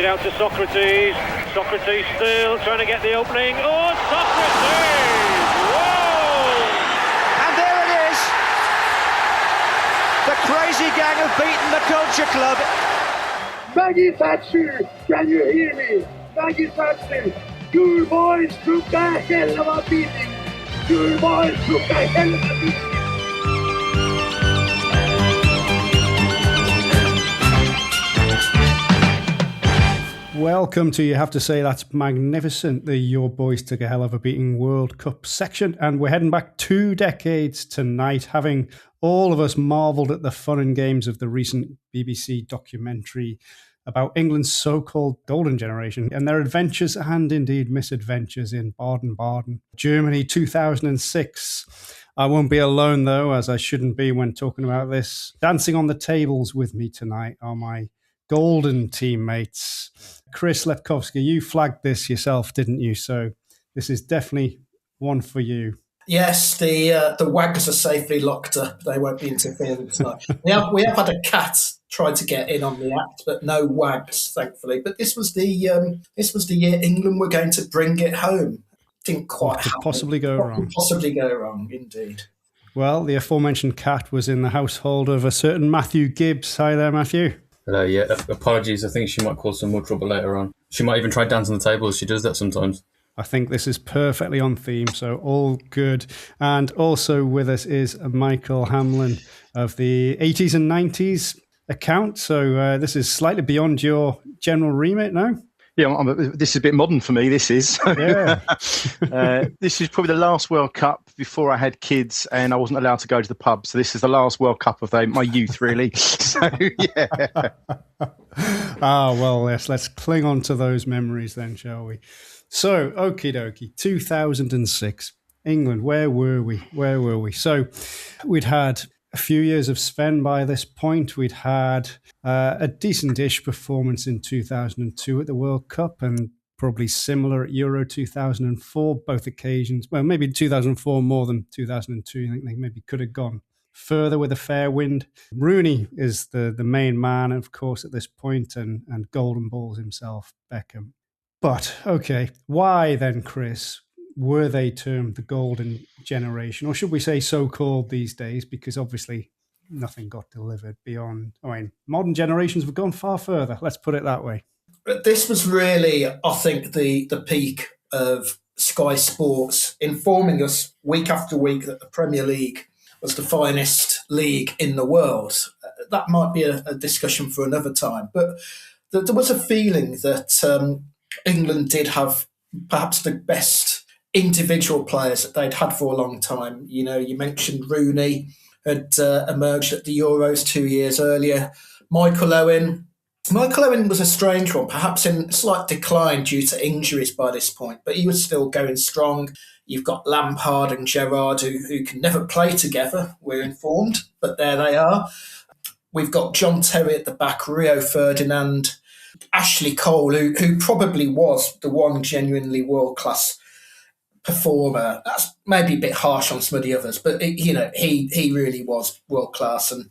out to Socrates. Socrates still trying to get the opening. Oh, Socrates! Whoa! And there it is. The crazy gang have beaten the Culture Club. Maggie Thatcher, can you hear me? Maggie Thatcher, your boys took a hell of a beating. Your boys took a hell of a beating. Welcome to You Have to Say That's Magnificent, the Your Boys Took a Hell of a Beating World Cup section. And we're heading back 2 decades tonight, having all of us marvelled at the fun and games of the recent BBC documentary about England's so-called golden generation and their adventures and indeed misadventures in Baden Baden, Germany 2006. I won't be alone though, as I shouldn't be when talking about this. Dancing on the tables with me tonight are my golden teammates. Chris Lepkowski, you flagged this yourself, didn't you? So this is definitely one for you. Yes, the wags are safely locked up. They won't be interfering tonight. We have had a cat try to get in on the act, but no wags, thankfully. But this was the year England were going to bring it home. Didn't quite happen. Possibly go wrong. Could possibly go wrong, indeed. Well, the aforementioned cat was in the household of a certain Matthew Gibbs. Hi there, Matthew. Hello, yeah. Apologies. I think she might cause some more trouble later on. She might even try dancing on the table. She does that sometimes. I think this is perfectly on theme, so all good. And also with us is Michael Hamlin of the 80s and 90s account. So this is slightly beyond your general remit now. Yeah, this is a bit modern for me, this is. Yeah. This is probably the last World Cup before I had kids and I wasn't allowed to go to the pub. So this is the last World Cup of my youth, really. So, yeah. Well, yes, let's cling on to those memories then, shall we? So, okie dokie, 2006, England, where were we? So we'd had a few years of Sven by this point. We'd had a decent-ish performance in 2002 at the World Cup and probably similar at Euro 2004, both occasions. Well, maybe 2004 more than 2002. I think they maybe could have gone further with a fair wind. Rooney is the main man, of course, at this point, and golden balls himself, Beckham. But, okay, why then, Chris, were they termed the golden generation? Or should we say so-called these days? Because obviously nothing got delivered beyond... modern generations have gone far further. Let's put it that way. This was really, I think, the peak of Sky Sports informing us week after week that the Premier League was the finest league in the world. That might be a discussion for another time. But there was a feeling that England did have perhaps the best individual players that they'd had for a long time. You know, you mentioned Rooney had emerged at the Euros 2 years earlier. Michael Owen was a strange one, perhaps in slight decline due to injuries by this point, but he was still going strong. You've got Lampard and Gerrards who can never play together, we're informed, but there they are. We've got John Terry at the back, Rio Ferdinand, Ashley Cole, who probably was the one genuinely world-class performer. That's maybe a bit harsh on some of the others, but he really was world-class, and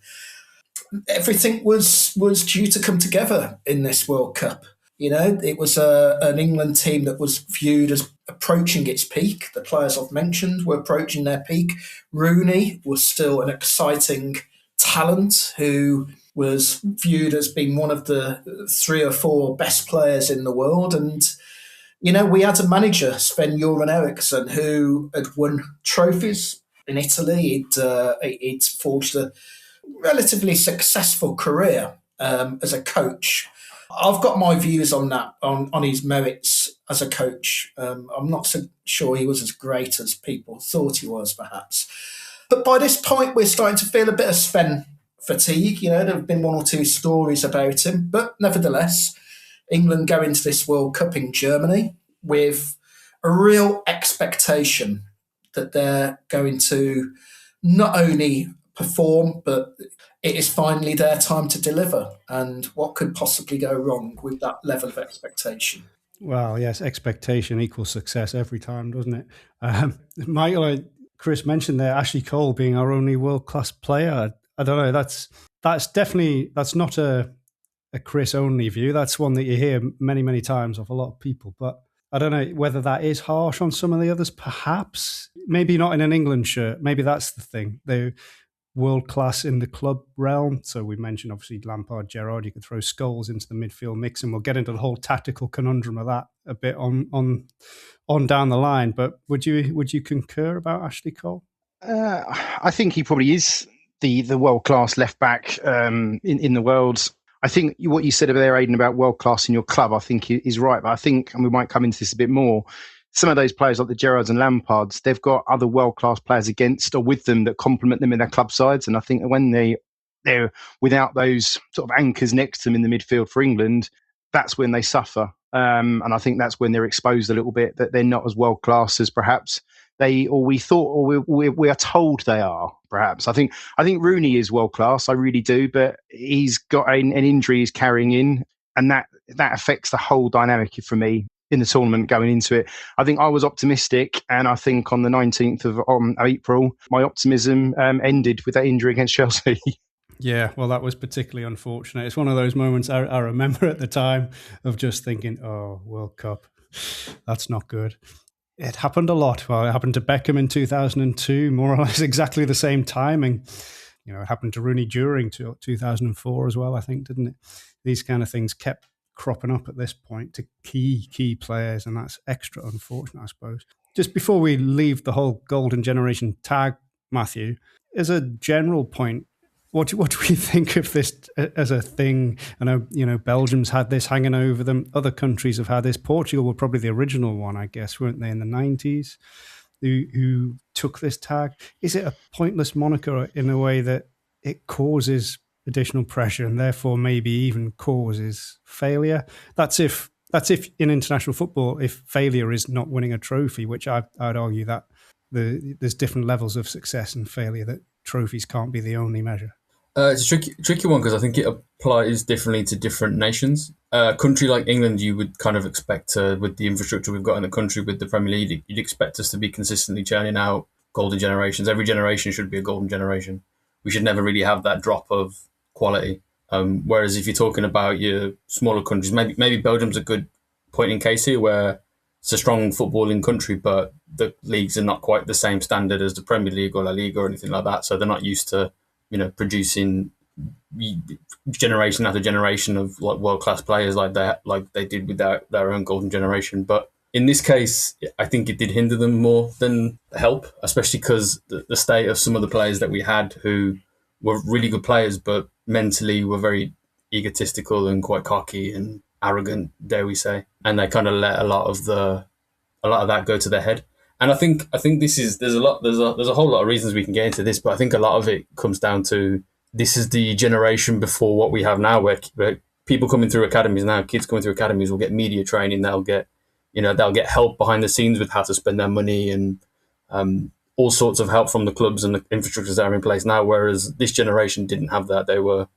everything was due to come together in this World Cup. You know, it was an England team that was viewed as approaching its peak. The players I've mentioned were approaching their peak. Rooney was still an exciting talent who was viewed as being one of the 3 or 4 best players in the world. And, you know, we had a manager, Sven Eriksson, who had won trophies in Italy. He'd forged a relatively successful career as a coach. I've got my views on that, on his merits as a coach. I'm not so sure he was as great as people thought he was, perhaps. But by this point, we're starting to feel a bit of Sven fatigue. You know, there have been 1 or 2 stories about him. But nevertheless, England go into this World Cup in Germany with a real expectation that they're going to not only perform, but it is finally their time to deliver. And what could possibly go wrong with that level of expectation? Well, yes, expectation equals success every time, doesn't it? Michael, Chris mentioned there Ashley Cole being our only world-class player. I don't know. That's not a a Chris only view. That's one that you hear many, many times of a lot of people. But I don't know whether that is harsh on some of the others, perhaps. Maybe not in an England shirt. Maybe that's the thing. They're world class in the club realm. So we mentioned obviously Lampard, Gerrard. You could throw Scholes into the midfield mix, and we'll get into the whole tactical conundrum of that a bit on down the line. But would you concur about Ashley Cole? I think he probably is the world class left back in the world. I think what you said over there, Aidan, about world class in your club, I think is right. But I think, and we might come into this a bit more, some of those players like the Gerrards and Lampards, they've got other world class players against or with them that complement them in their club sides. And I think when they're without those sort of anchors next to them in the midfield for England, that's when they suffer. And I think that's when they're exposed a little bit, that they're not as world class as perhaps we thought, or we are told they are. Perhaps I think Rooney is world class. I really do, but he's got an injury he's carrying in, and that affects the whole dynamic for me in the tournament going into it. I think I was optimistic, and I think on the 19th of April, my optimism ended with that injury against Chelsea. Yeah, well, that was particularly unfortunate. It's one of those moments I remember at the time of just thinking, oh, World Cup, that's not good. It happened a lot. Well, it happened to Beckham in 2002, more or less exactly the same timing. You know, it happened to Rooney during 2004 as well, I think, didn't it? These kind of things kept cropping up at this point to key players, and that's extra unfortunate, I suppose. Just before we leave the whole golden generation tag, Matthew, as a general point, what do we think of this as a thing? I know, Belgium's had this hanging over them. Other countries have had this. Portugal were probably the original one, I guess, weren't they, in the 90s, who took this tag? Is it a pointless moniker in a way that it causes additional pressure and therefore maybe even causes failure? That's if in international football, if failure is not winning a trophy, which I'd argue that there's different levels of success and failure, that trophies can't be the only measure. It's a tricky one because I think it applies differently to different nations. A country like England, you would kind of expect with the infrastructure we've got in the country, with the Premier League, you'd expect us to be consistently churning out golden generations. Every generation should be a golden generation. We should never really have that drop of quality. Whereas if you're talking about your smaller countries, maybe Belgium's a good point in case here, where it's a strong footballing country, but the leagues are not quite the same standard as the Premier League or La Liga or anything like that. So they're not used to producing generation after generation of like world-class players like that, like they did with their own golden generation. But in this case, I think it did hinder them more than help, especially because the state of some of the players that we had who were really good players, but mentally were very egotistical and quite cocky and arrogant, dare we say. And they kind of let a lot of that go to their head. And I think there's a whole lot of reasons we can get into this, but I think a lot of it comes down to this is the generation before what we have now, where people coming through academies now, kids coming through academies will get media training, they'll get help behind the scenes with how to spend their money and all sorts of help from the clubs and the infrastructures that are in place now. Whereas this generation didn't have that. They were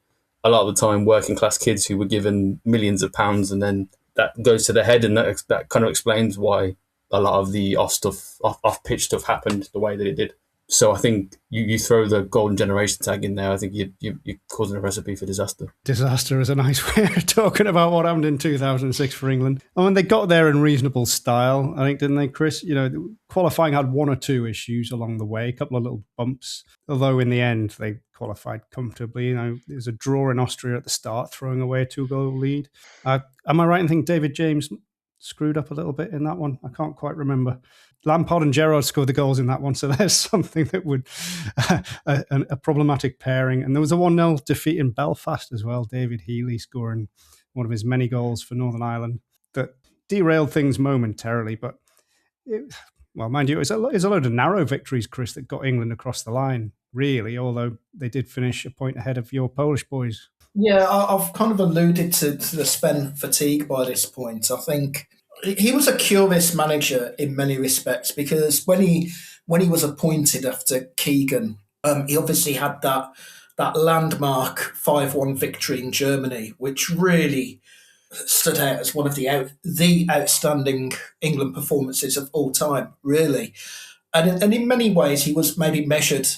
a lot of the time working class kids who were given millions of pounds, and then that goes to their head, and that kind of explains why a lot of the off-pitch stuff happened the way that it did. So I think you throw the golden generation tag in there, I think you're causing a recipe for disaster. Disaster is a nice way of talking about what happened in 2006 for England. I mean, they got there in reasonable style, I think, didn't they, Chris? Qualifying had one or two issues along the way, a couple of little bumps. Although in the end, they qualified comfortably. There was a draw in Austria at the start, throwing away a 2-goal lead. Am I right in thinking David James screwed up a little bit in that one? I can't quite remember. Lampard and Gerrards scored the goals in that one, so there's something that would a problematic pairing. And there was a 1-0 defeat in Belfast as well. David Healy scoring one of his many goals for Northern Ireland that derailed things momentarily. But mind you, it's a load of narrow victories, Chris, that got England across the line, really. Although they did finish a point ahead of your Polish boys. Yeah, I've kind of alluded to the Sven fatigue by this point. I think he was a curious manager in many respects, because when he was appointed after Keegan, he obviously had that landmark 5-1 victory in Germany, which really stood out as one of the outstanding England performances of all time, really. And in many ways, he was maybe measured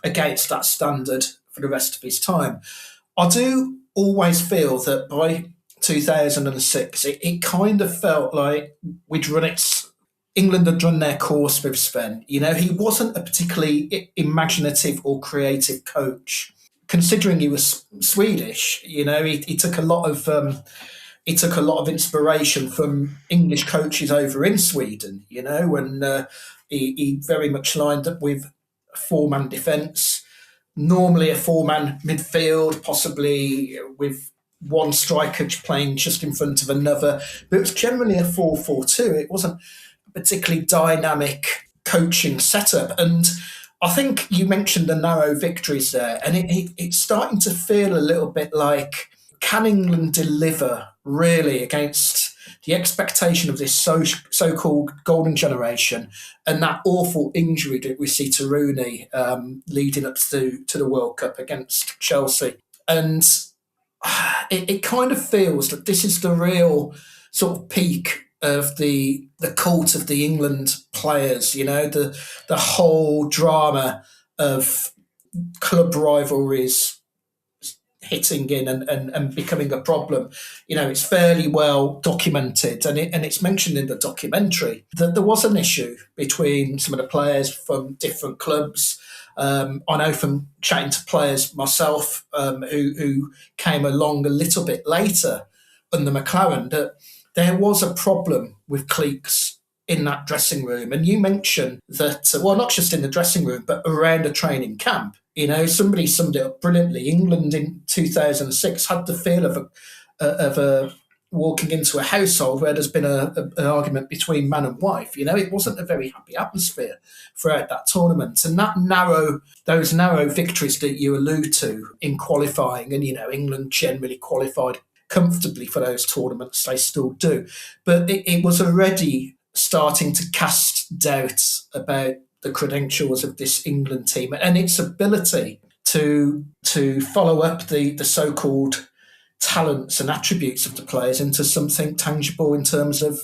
against that standard for the rest of his time. I do always feel that by 2006, it kind of felt like England had run their course with Sven. You know, he wasn't a particularly imaginative or creative coach, considering he was Swedish. You know, he took a lot of inspiration from English coaches over in Sweden. You know, and he very much lined up with a four-man defence, normally a four-man midfield, possibly with one striker playing just in front of another, but it was generally a 4-4-2. It wasn't a particularly dynamic coaching setup. And I think you mentioned the narrow victories there, and it's starting to feel a little bit like, can England deliver really against the expectation of this so-called golden generation and that awful injury that we see to Rooney leading up to the World Cup against Chelsea? And it kind of feels that this is the real sort of peak of the cult of the England players, you know, the whole drama of club rivalries hitting in and becoming a problem. You know, it's fairly well documented, and it's mentioned in the documentary that there was an issue between some of the players from different clubs. I know from chatting to players myself who came along a little bit later under McLaren, that there was a problem with cliques in that dressing room. And you mentioned that, well, not just in the dressing room, but around the training camp. You know, somebody summed it up brilliantly. England in 2006 had the feel of walking into a household where there's been an argument between man and wife. You know, it wasn't a very happy atmosphere throughout that tournament. And those narrow victories that you allude to in qualifying, and, you know, England generally qualified comfortably for those tournaments, they still do. But it was already starting to cast doubts about the credentials of this England team and its ability to follow up the so-called talents and attributes of the players into something tangible in terms of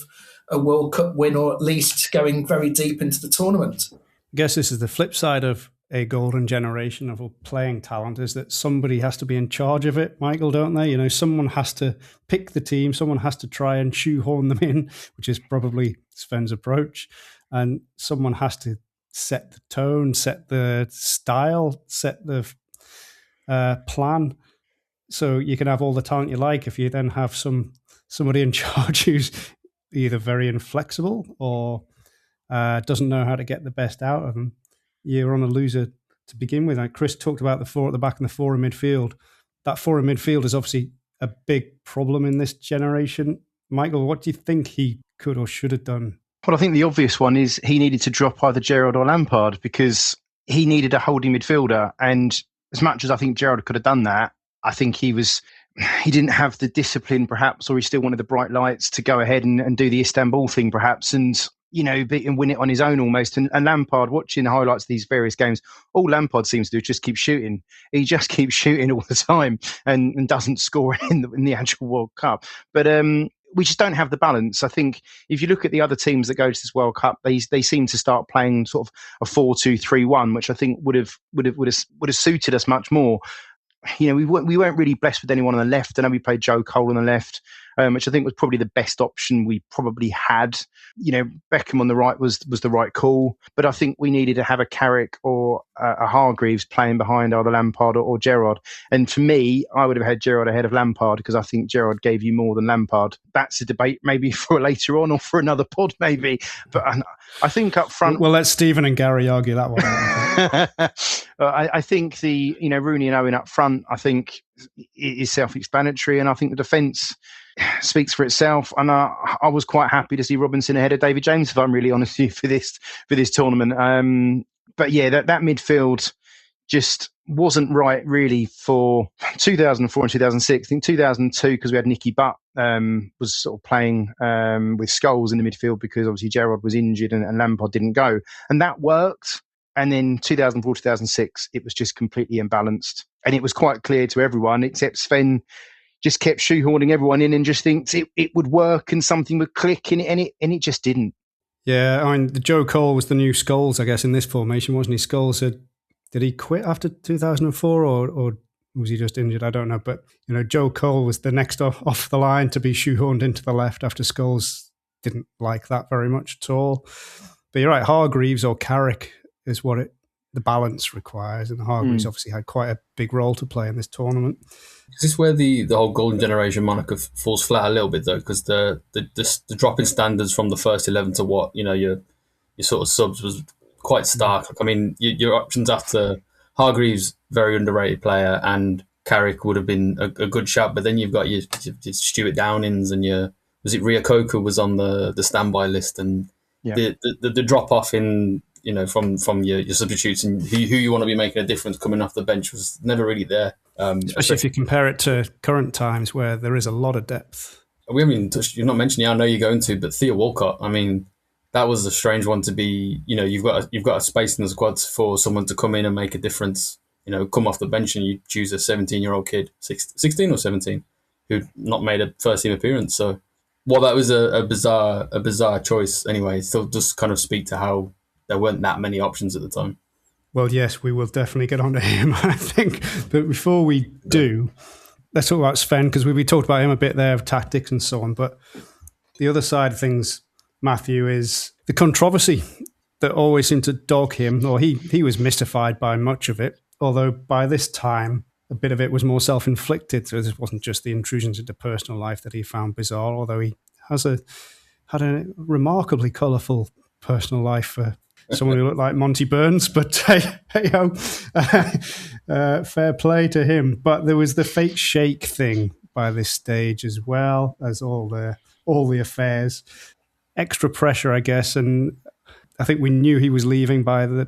a World Cup win, or at least going very deep into the tournament. I guess this is the flip side of a golden generation of playing talent, is that somebody has to be in charge of it, Michael, don't they? You know, someone has to pick the team, someone has to try and shoehorn them in, which is probably Sven's approach, and someone has to set the tone, set the style, set the plan. So you can have all the talent you like. If you then have somebody in charge who's either very inflexible or doesn't know how to get the best out of them, you're on a loser to begin with. And Chris talked about the four at the back and the four in midfield. That four in midfield is obviously a big problem in this generation. Michael, what do you think he could or should have done? Well, I think the obvious one is he needed to drop either Gerrard or Lampard, because he needed a holding midfielder. And as much as I think Gerrard could have done that, I think he didn't have the discipline perhaps, or he still wanted the bright lights to go ahead and do the Istanbul thing perhaps, and, you know, and win it on his own almost. And Lampard, watching the highlights of these various games, all Lampard seems to do is just keep shooting. He just keeps shooting all the time and doesn't score in the actual World Cup. But we just don't have the balance. I think if you look at the other teams that go to this World Cup, they seem to start playing sort of a 4-2-3-1, which I think would have suited us much more. You know, we weren't really blessed with anyone on the left. I know we played Joe Cole on the left, which I think was probably the best option we probably had. You know, Beckham on the right was the right call, but I think we needed to have a Carrick or a Hargreaves playing behind either Lampard or Gerrard. And for me, I would have had Gerrard ahead of Lampard, because I think Gerrard gave you more than Lampard. That's a debate maybe for later on or for another pod maybe. But I think up front... We'll let Stephen and Gary argue that one. I think Rooney and Owen up front, I think, is self-explanatory, and I think the defence speaks for itself. And I was quite happy to see Robinson ahead of David James, if I'm really honest with you, for this tournament. But yeah, that midfield just wasn't right really for 2004 and 2006. I think 2002, because we had Nicky Butt, was sort of playing with Scholes in the midfield, because obviously Gerrard was injured and Lampard didn't go, and that worked. And then 2004, 2006, it was just completely imbalanced. And it was quite clear to everyone, except Sven just kept shoehorning everyone in and just thinks it would work and something would click, and it just didn't. Yeah, I mean, Joe Cole was the new Scholes, I guess, in this formation, wasn't he? Scholes did he quit after 2004 or was he just injured? I don't know. But, Joe Cole was the next off the line to be shoehorned into the left after Scholes didn't like that very much at all. But you're right, Hargreaves or Carrick is what the balance requires. And Hargreaves obviously had quite a big role to play in this tournament. Is this where the whole golden generation moniker falls flat a little bit, though? Because the drop in standards from the first 11 to what, your sort of subs was quite stark. I mean, your options after Hargreaves, very underrated player, and Carrick would have been a good shout. But then you've got your Stuart Downings and was it Ria Coker was on the standby list, and the drop off in from your substitutes and who you want to be making a difference coming off the bench was never really there. Especially if you compare it to current times where there is a lot of depth. We haven't even touched. You're not mentioning. I know you're going to, but Theo Walcott. I mean, that was a strange one to be. You've got a space in the squad for someone to come in and make a difference. Come off the bench and you choose a 17-year-old kid, 16 or 17, who'd not made a first team appearance. So, that was a bizarre choice. Anyway, still just kind of speak to how there weren't that many options at the time. Well, yes, we will definitely get on to him, I think. But before we do, let's talk about Sven, because we talked about him a bit there of tactics and so on. But the other side of things, Matthew, is the controversy that always seemed to dog him, or he was mystified by much of it, although by this time, a bit of it was more self-inflicted. So this wasn't just the intrusions into personal life that he found bizarre, although he had a remarkably colourful personal life for someone who looked like Monty Burns, but hey-ho, fair play to him. But there was the fake shake thing by this stage, as well as all the affairs. Extra pressure, I guess, and I think we knew he was leaving by the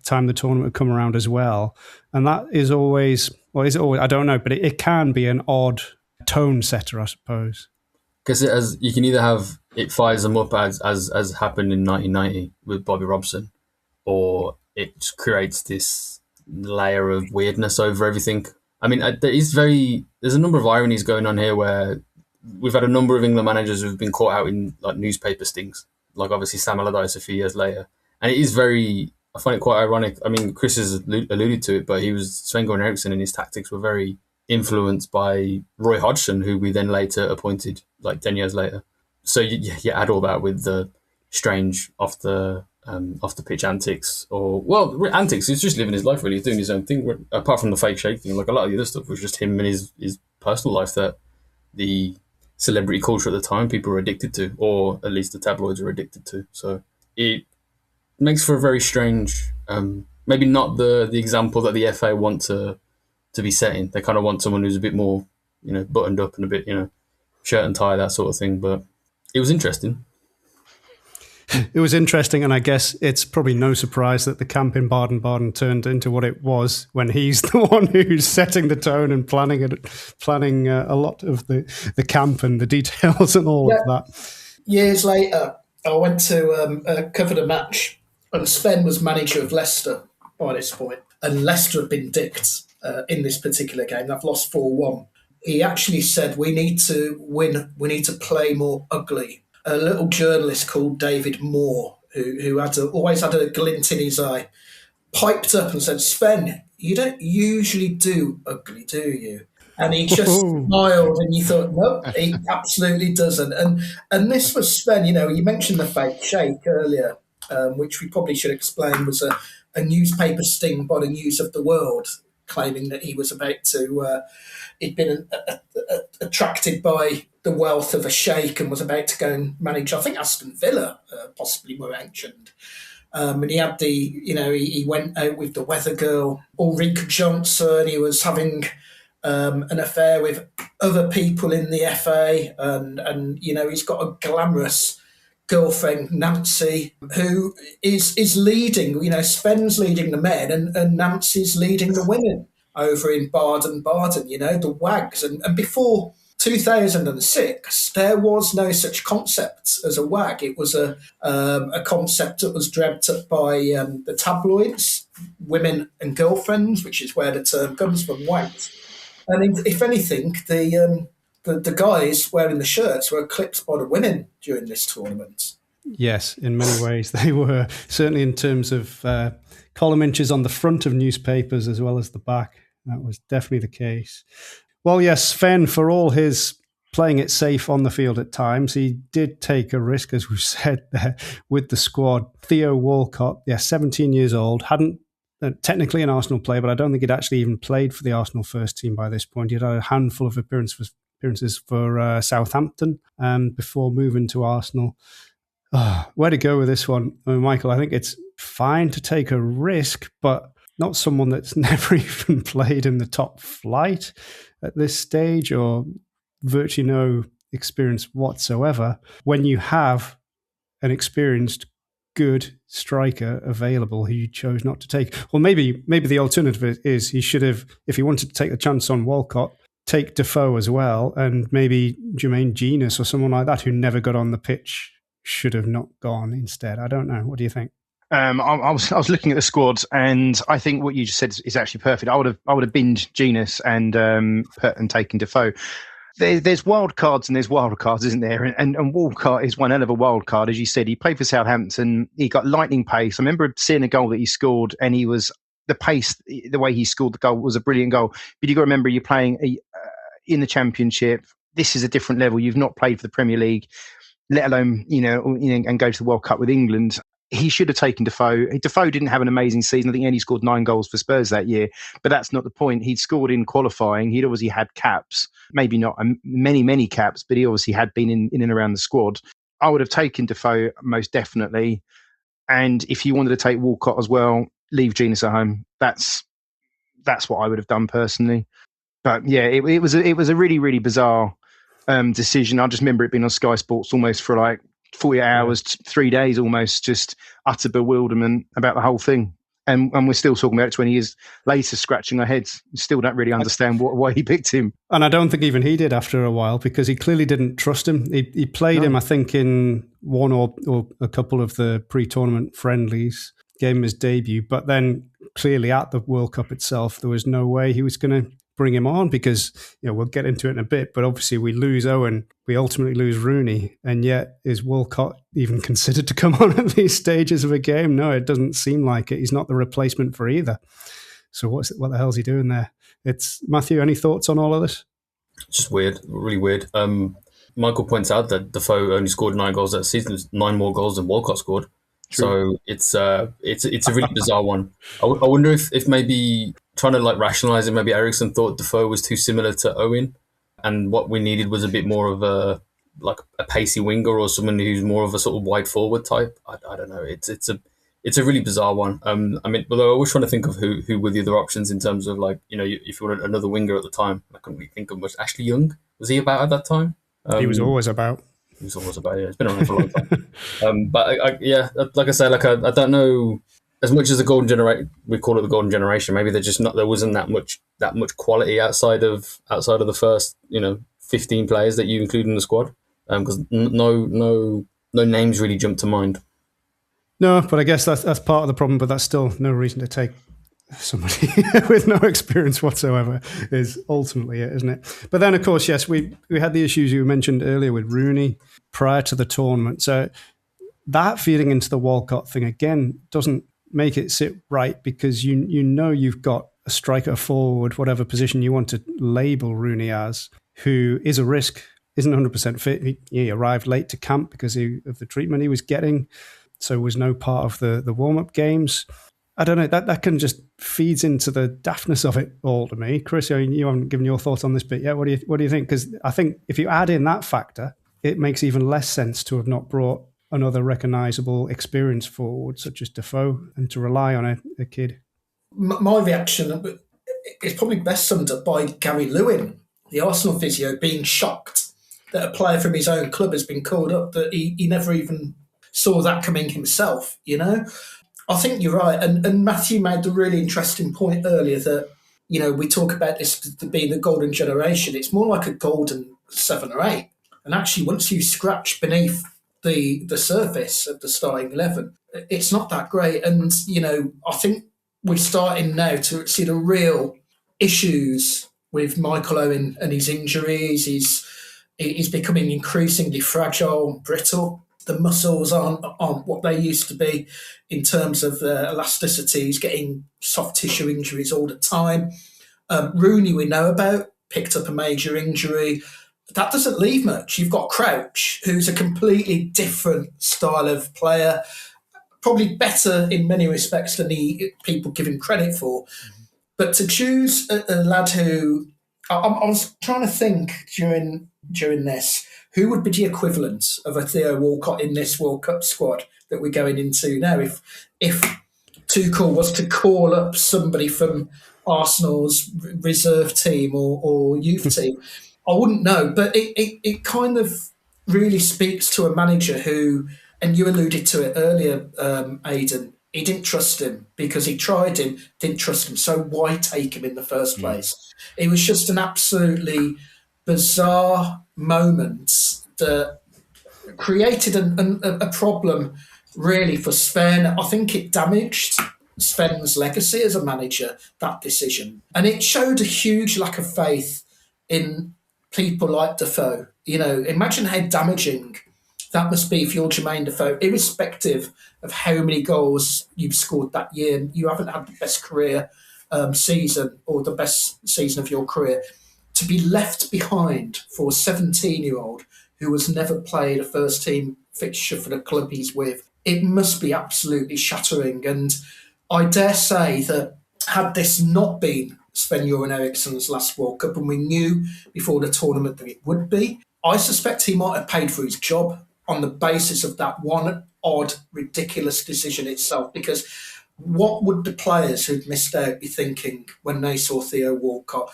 time the tournament had come around as well. And that is always, is it always? I don't know, but it can be an odd tone setter, I suppose. Because you can either have it fires them up as happened in 1990 with Bobby Robson, or it creates this layer of weirdness over everything. I mean, there's a number of ironies going on here where we've had a number of England managers who've been caught out in like newspaper stings, like obviously Sam Allardyce a few years later, and it is I find it quite ironic. I mean, Chris has alluded to it, but Sven-Goran Eriksson and his tactics were very influenced by Roy Hodgson, who we then later appointed like 10 years later. So you add all that with the strange off the pitch antics, antics. He's just living his life really. He's doing his own thing. Apart from the fake shake thing, like a lot of the other stuff was just him and his personal life that the celebrity culture at the time people were addicted to, or at least the tabloids were addicted to. So it makes for a very strange, maybe not the example that the FA want to be setting. They kind of want someone who's a bit more, buttoned up and a bit, shirt and tie, that sort of thing. But it was interesting. It was interesting, and I guess it's probably no surprise that the camp in Baden Baden turned into what it was when he's the one who's setting the tone and planning a lot of the camp and the details and all of that. Years later, I went to cover the match, and Sven was manager of Leicester by this point, and Leicester had been dicked in this particular game. They've lost 4-1. He actually said, we need to win, we need to play more ugly. A little journalist called David Moore, who always had a glint in his eye, piped up and said, Sven, you don't usually do ugly, do you? And he just smiled, and you thought, no, he absolutely doesn't. And this was Sven, you mentioned the fake shake earlier, which we probably should explain was a newspaper sting by the News of the World, claiming that he was about to, he'd been attracted by the wealth of a sheikh and was about to go and manage, I think, Aston Villa, possibly were mentioned. And he had he went out with the weather girl, Ulrika Johnson. He was having an affair with other people in the FA. And he's got a glamorous girlfriend, Nancy, who is leading, Sven's leading the men and Nancy's leading the women over in Baden Baden, the WAGs. And before 2006, there was no such concept as a WAG. It was a concept that was dreamt up by the tabloids, Women and Girlfriends, which is where the term comes from, WAGs. And if anything, the guys wearing the shirts were eclipsed by the women during this tournament. Yes, in many ways they were, certainly in terms of column inches on the front of newspapers as well as the back. That was definitely the case. Well, yes, Sven, for all his playing it safe on the field at times, he did take a risk, as we've said there, with the squad. Theo Walcott, 17 years old, hadn't technically an Arsenal player, but I don't think he'd actually even played for the Arsenal first team by this point. He'd had a handful of appearances for Southampton before moving to Arsenal. Where to go with this one? I mean, Michael, I think it's fine to take a risk, but not someone that's never even played in the top flight at this stage or virtually no experience whatsoever. When you have an experienced, good striker available who you chose not to take. Well, maybe the alternative is he should have, if he wanted to take the chance on Walcott, take Defoe as well, and maybe Jermaine Genius or someone like that who never got on the pitch should have not gone instead. I don't know. What do you think? I was looking at the squad, and I think what you just said is actually perfect. I would have binged Genius and taken Defoe. There's wild cards and there's wild cards, isn't there? And Walcott is one hell of a wild card, as you said. He played for Southampton. He got lightning pace. I remember seeing a goal that he scored, and he was the pace, the way he scored the goal was a brilliant goal. But you got to remember, you're playing in the Championship. This is a different level. You've not played for the Premier League, let alone and go to the World Cup with England. He should have taken Defoe. Defoe didn't have an amazing season. I think he only scored 9 goals for Spurs that year, but that's not the point. He'd scored in qualifying. He'd obviously had caps, maybe not many caps, but he obviously had been in and around the squad. I would have taken Defoe most definitely. And if you wanted to take Walcott as well, leave Genius at home. That's what I would have done personally. But yeah, it was a really, really bizarre decision. I just remember it being on Sky Sports almost for like 48 hours, 3 days almost, just utter bewilderment about the whole thing. And we're still talking about it 20 years later, scratching our heads. Still don't really understand why he picked him. And I don't think even he did after a while, because he clearly didn't trust him. He played him, I think, in one or a couple of the pre-tournament friendlies, gave him his debut. But then clearly at the World Cup itself, there was no way he was going to bring him on, because we'll get into it in a bit, but obviously we lose Owen, we ultimately lose Rooney, and yet is Walcott even considered to come on at these stages of a game? No, it doesn't seem like it. He's not the replacement for either. So what the hell's he doing there? It's Matthew, any thoughts on all of this? It's just weird, really weird. Michael points out that Defoe only scored 9 goals that season. It's 9 more goals than Walcott scored. True. So it's a really bizarre one. I wonder if maybe trying to like rationalize it, maybe Ericsson thought Defoe was too similar to Owen, and what we needed was a bit more of a pacey winger or someone who's more of a sort of wide forward type. I don't know. It's a really bizarre one. I mean, although I was trying to think of who were the other options in terms of like, if you wanted another winger at the time. I couldn't really think of much. Ashley Young, was he about at that time? He was always about. It's been around for a long time. But like I say, I don't know, as much as the golden generation, we call it the golden generation, maybe there wasn't that much quality outside of the first 15 players that you include in the squad, because no names really jump to mind. No, but I guess that's part of the problem. But that's still no reason to take somebody with no experience whatsoever is ultimately it, isn't it? But then, of course, yes, we had the issues you mentioned earlier with Rooney prior to the tournament. So that feeding into the Walcott thing, again, doesn't make it sit right, because you've got a striker, forward, whatever position you want to label Rooney as, who is a risk, isn't 100% fit. He arrived late to camp because of the treatment he was getting, so was no part of the warm-up games. I don't know, that can just feeds into the daftness of it all to me. Chris, you haven't given your thoughts on this bit yet. What do you think? Because I think if you add in that factor, it makes even less sense to have not brought another recognisable experience forward such as Defoe and to rely on a kid. My reaction is probably best summed up by Gary Lewin, the Arsenal physio, being shocked that a player from his own club has been called up, that he never even saw that coming himself, I think you're right. And Matthew made a really interesting point earlier that, we talk about this being the golden generation. It's more like a golden 7 or 8. And actually, once you scratch beneath the surface of the starting 11, it's not that great. And, I think we're starting now to see the real issues with Michael Owen and his injuries. He's becoming increasingly fragile, brittle. The muscles aren't what they used to be in terms of elasticity. He's getting soft tissue injuries all the time. Rooney, we know about, picked up a major injury. That doesn't leave much. You've got Crouch, who's a completely different style of player, probably better in many respects than people give him credit for. But to choose a lad who I was trying to think during this, who would be the equivalent of a Theo Walcott in this World Cup squad that we're going into now? If Tuchel was to call up somebody from Arsenal's reserve team or youth team, I wouldn't know. But it kind of really speaks to a manager who, and you alluded to it earlier, Aidan, he didn't trust him because he tried him, didn't trust him. So why take him in the first place? It was just an absolutely bizarre moment that created a problem really for Sven. I think it damaged Sven's legacy as a manager, that decision. And it showed a huge lack of faith in people like Defoe. You know, imagine how damaging that must be for your Jermaine Defoe, irrespective of how many goals you've scored that year. You haven't had the best career season or the best season of your career. To be left behind for a 17-year-old who has never played a first-team fixture for the club he's with, it must be absolutely shattering. And I dare say that had this not been Sven-Göran Eriksson's last World Cup, and we knew before the tournament that it would be, I suspect he might have paid for his job on the basis of that one odd, ridiculous decision itself. Because what would the players who'd missed out be thinking when they saw Theo Walcott?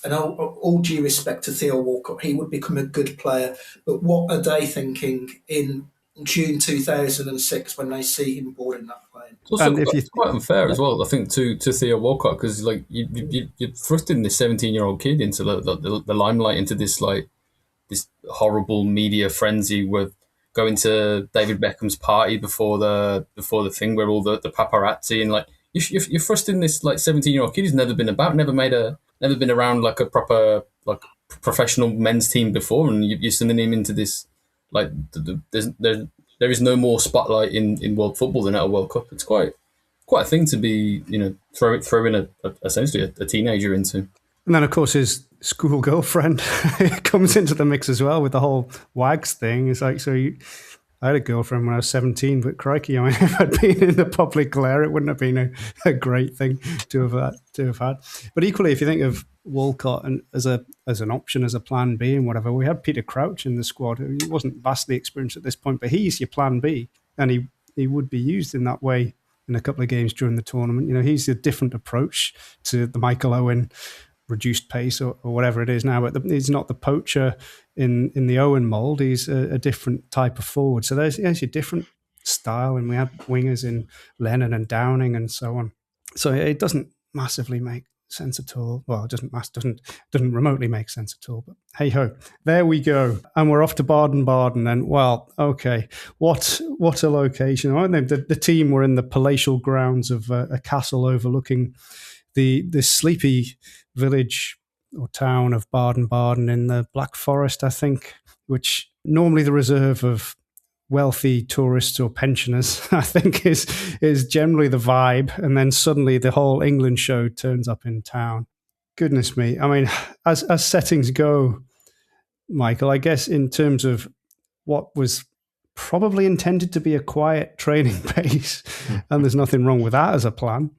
And all due respect to Theo Walcott, he would become a good player. But what are they thinking in June 2006 when they see him boarding that plane? It's quite unfair as well, I think, to Theo Walcott, because like you're thrusting this 17-year-old kid into the limelight, into this horrible media frenzy with going to David Beckham's party before the thing where all the paparazzi, and like you're thrusting this like 17-year-old kid who's never been around like a proper like professional men's team before, and you're sending him into this like there is no more spotlight in world football than at a World Cup. It's quite a thing to be, you know, throwing essentially a teenager into. And then, of course, his school girlfriend comes into the mix as well with the whole wags thing. It's like, I had a girlfriend when I was 17, but crikey, I mean, if I'd been in the public glare, it wouldn't have been a great thing to have had. But equally, if you think of Walcott and as an option, as a plan B and whatever, we had Peter Crouch in the squad. He wasn't vastly experienced at this point, but he's your plan B, and he would be used in that way in a couple of games during the tournament. You know, he's a different approach to the Michael Owen reduced pace or whatever it is now, but he's not the poacher in the Owen mould. He's a different type of forward. So there's a different style, and we had wingers in Lennon and Downing and so on. So it doesn't massively make sense at all. Well, it doesn't remotely make sense at all. But hey ho, there we go, and we're off to Baden Baden. And well, okay, what a location! The team were in the palatial grounds of a castle overlooking the sleepy village or town of Baden Baden in the Black Forest, I think, which normally the reserve of wealthy tourists or pensioners, I think is generally the vibe. And then suddenly the whole England show turns up in town. Goodness me. I mean, as settings go, Michael, I guess in terms of what was probably intended to be a quiet training base, and there's nothing wrong with that as a plan,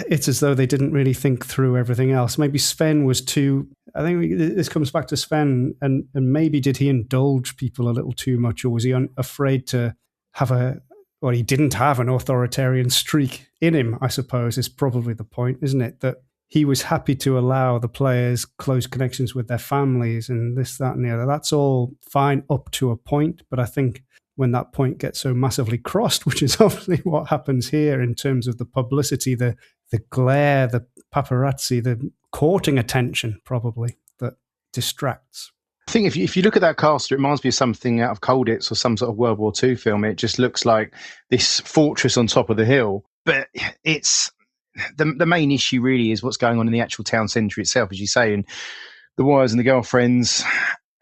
it's as though they didn't really think through everything else. Maybe Sven was too... I think this comes back to Sven, and maybe did he indulge people a little too much, or was he afraid to have he didn't have an authoritarian streak in him, I suppose, is probably the point, isn't it? That he was happy to allow the players close connections with their families and this, that, and the other. That's all fine up to a point, but I think when that point gets so massively crossed, which is obviously what happens here in terms of the publicity, the glare, the paparazzi, the courting attention probably that distracts. I think if you look at that castle, it reminds me of something out of Colditz or some sort of World War II film. It just looks like this fortress on top of the hill. But it's the main issue really is what's going on in the actual town centre itself, as you say, and the wives and the girlfriends.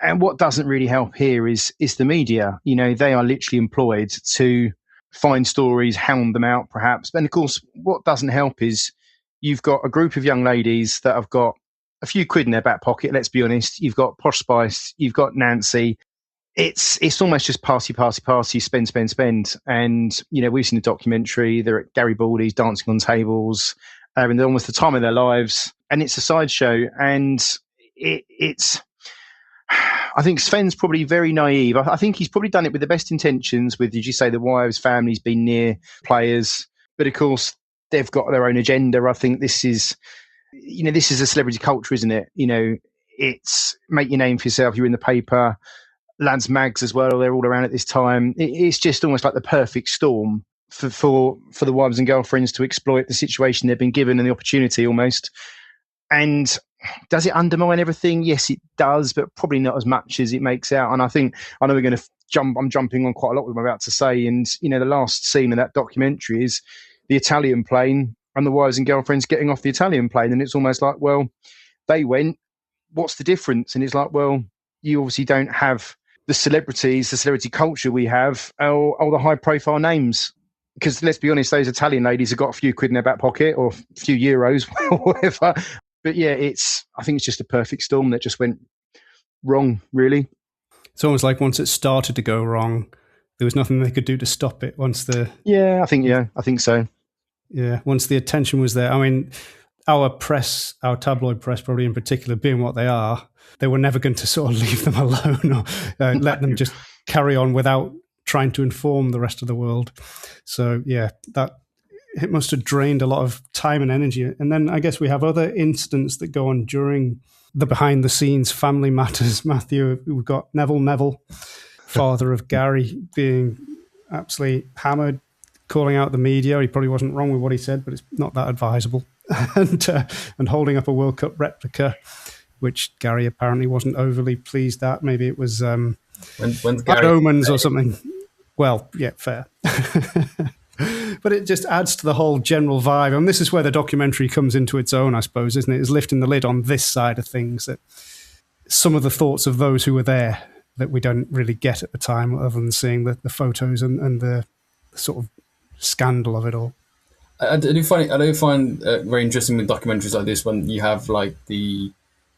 And what doesn't really help here is the media. You know, they are literally employed to find stories, hound them out perhaps. And of course, what doesn't help is you've got a group of young ladies that have got a few quid in their back pocket. Let's be honest. You've got Posh Spice, you've got Nancy. It's almost just party, spend. And, we've seen the documentary. They're at Gary Baldy's dancing on tables, and they're almost the time of their lives. And it's a sideshow. And it's, I think Sven's probably very naive. I think he's probably done it with the best intentions with, did you say, the wives, families, been near players. But of course, they've got their own agenda. I think this is a celebrity culture, isn't it? It's make your name for yourself. You're in the paper. Lads mags as well. They're all around at this time. It's just almost like the perfect storm for the wives and girlfriends to exploit the situation they've been given and the opportunity almost. And does it undermine everything? Yes, it does, but probably not as much as it makes out. And I know we're going to I'm jumping on quite a lot with what I'm about to say. And, the last scene of that documentary is the Italian plane and the wives and girlfriends getting off the Italian plane. And it's almost like, well, they went, what's the difference? And it's like, well, you obviously don't have the celebrity culture we have, or the high profile names. Because let's be honest, those Italian ladies have got a few quid in their back pocket or a few euros or whatever. But yeah, I think it's just a perfect storm that just went wrong, really. It's almost like once it started to go wrong, there was nothing they could do to stop it. I think so. Yeah, once the attention was there. I mean, our tabloid press probably in particular, being what they are, they were never going to sort of leave them alone or let them just carry on without trying to inform the rest of the world. So yeah, it must have drained a lot of time and energy. And then I guess we have other incidents that go on during the behind the scenes family matters. Matthew, we've got Neville, father of Gary, being absolutely hammered, calling out the media. He probably wasn't wrong with what he said, but it's not that advisable. and holding up a World Cup replica, which Gary apparently wasn't overly pleased at. Maybe it was when's bad omens or something. Well, yeah, fair. But it just adds to the whole general vibe. And this is where the documentary comes into its own, I suppose, isn't it? It's lifting the lid on this side of things, that some of the thoughts of those who were there that we don't really get at the time, other than seeing the photos and the sort of scandal of it all. I do find very interesting with documentaries like this when you have like the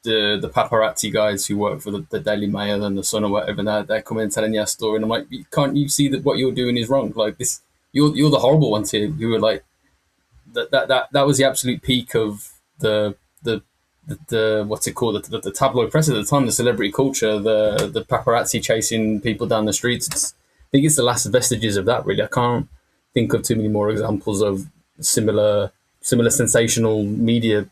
paparazzi guys who work for the Daily Mail and the Sun or whatever, and they're coming and telling you a story, and I'm like, can't you see that what you're doing is wrong? Like this, you're the horrible ones here. You were like that was the absolute peak of the what's it called, the tabloid press at the time, the celebrity culture, the paparazzi chasing people down the streets. I think it's the last vestiges of that, really. I can't think of too many more examples of similar sensational media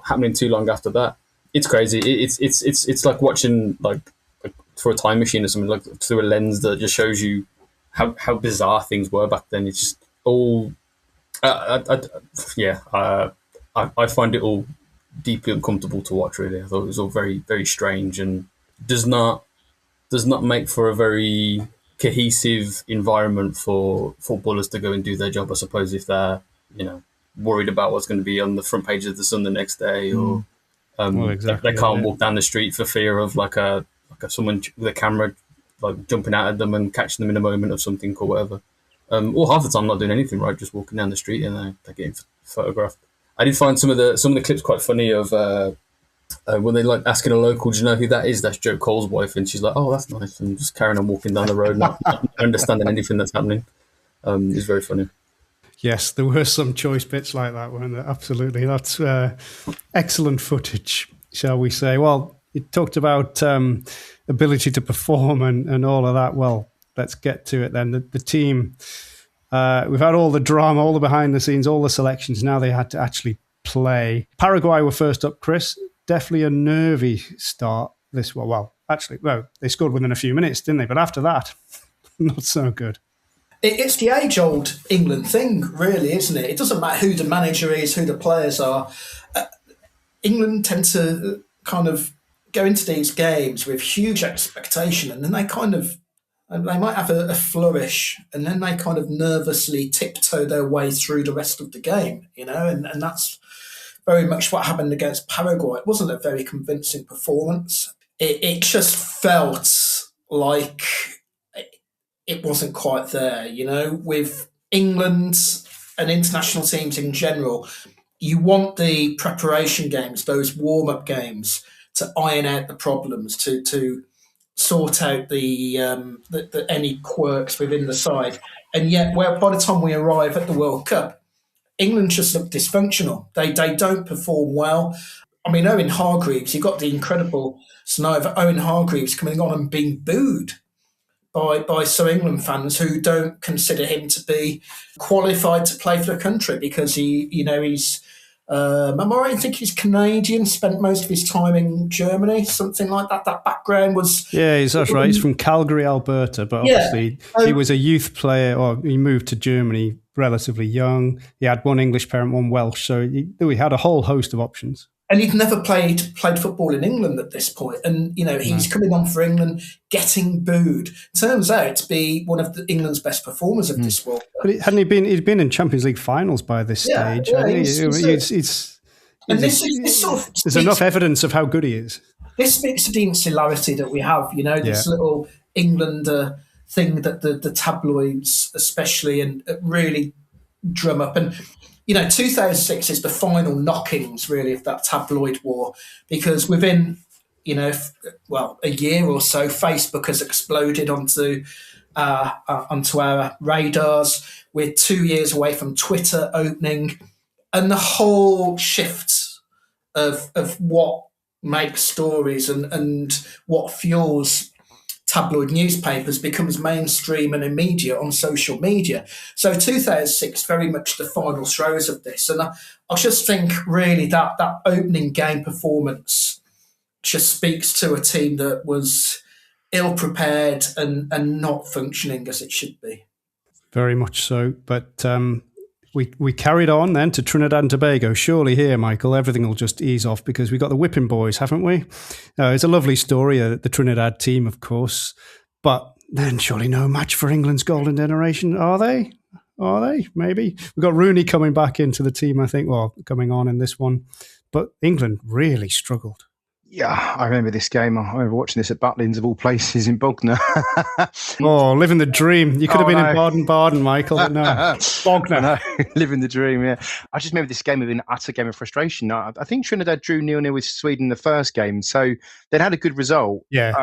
happening too long after that. It's crazy. It's like watching like through a time machine or something, like through a lens that just shows you how bizarre things were back then. It's just all I find it all deeply uncomfortable to watch, really. I thought it was all very, very strange and does not make for a very cohesive environment for footballers to go and do their job, I suppose, if they're, worried about what's going to be on the front page of the Sun the next day, or they can't walk down the street for fear of like someone with a camera like jumping out at them and catching them in a moment of something or whatever. Or half the time not doing anything, right? Just walking down the street and they're getting photographed. I did find some of the clips quite funny of when they like asking a local, do you know who that is? That's Joe Cole's wife, and she's like, oh, that's nice, and just carrying on walking down the road, not understanding anything that's happening. It's very funny. Yes, there were some choice bits like that, weren't there? Absolutely. That's excellent footage, shall we say. Well, you talked about ability to perform and all of that. Well, let's get to it then. The team, we've had all the drama, all the behind the scenes, all the selections. Now they had to actually play. Paraguay were first up, Chris. Definitely a nervy start. They scored within a few minutes, didn't they? But after that, not so good. It's the age-old England thing, really, isn't it? It doesn't matter who the manager is, who the players are. England tend to kind of go into these games with huge expectation, and then they might have a flourish, and then they kind of nervously tiptoe their way through the rest of the game, and that's very much what happened against Paraguay. It wasn't a very convincing performance. It just felt like it wasn't quite there, with England and international teams in general. you want the preparation games, those warm-up games, to iron out the problems, to sort out the any quirks within the side. And yet, by the time we arrive at the World Cup, England just look dysfunctional. They don't perform well. I mean, Owen Hargreaves, you got the incredible scenario of Owen Hargreaves coming on and being booed by some England fans who don't consider him to be qualified to play for the country because he's. Am I right? I think he's Canadian. Spent most of his time in Germany, something like that. That background was. Yeah, that's right. He's from Calgary, Alberta, but obviously he was a youth player, or he moved to Germany relatively young. He had one English parent, one Welsh, so he had a whole host of options. And he'd never played football in England at this point. And, he's coming on for England, getting booed. Turns out to be one of England's best performers of this World Cup. But he'd been in Champions League finals by this stage. Yeah, there's enough evidence of how good he is. This speaks to the insularity that we have, this little England thing that the tabloids especially and really drum up. And 2006 is the final knockings, really, of that tabloid war, because within, a year or so, Facebook has exploded onto our radars. We're 2 years away from Twitter opening, and the whole shift of what makes stories and what fuels tabloid newspapers becomes mainstream and immediate on social media. So 2006, very much the final throes of this. And I just think really that opening game performance just speaks to a team that was ill-prepared and not functioning as it should be. Very much so. But we carried on then to Trinidad and Tobago. Surely here, Michael, everything will just ease off because we've got the whipping boys, haven't we? It's a lovely story, the Trinidad team, of course. But then surely no match for England's golden generation, are they? Are they? Maybe. We've got Rooney coming back into the team, I think, coming on in this one. But England really struggled. Yeah, I remember this game. I remember watching this at Butlins, of all places, in Bognor. Living the dream. You could have been in Baden Baden, Michael, but no. Bognor. No, living the dream, yeah. I just remember this game being an utter game of frustration. I think Trinidad drew 0-0 with Sweden in the first game, so they'd had a good result. Yeah,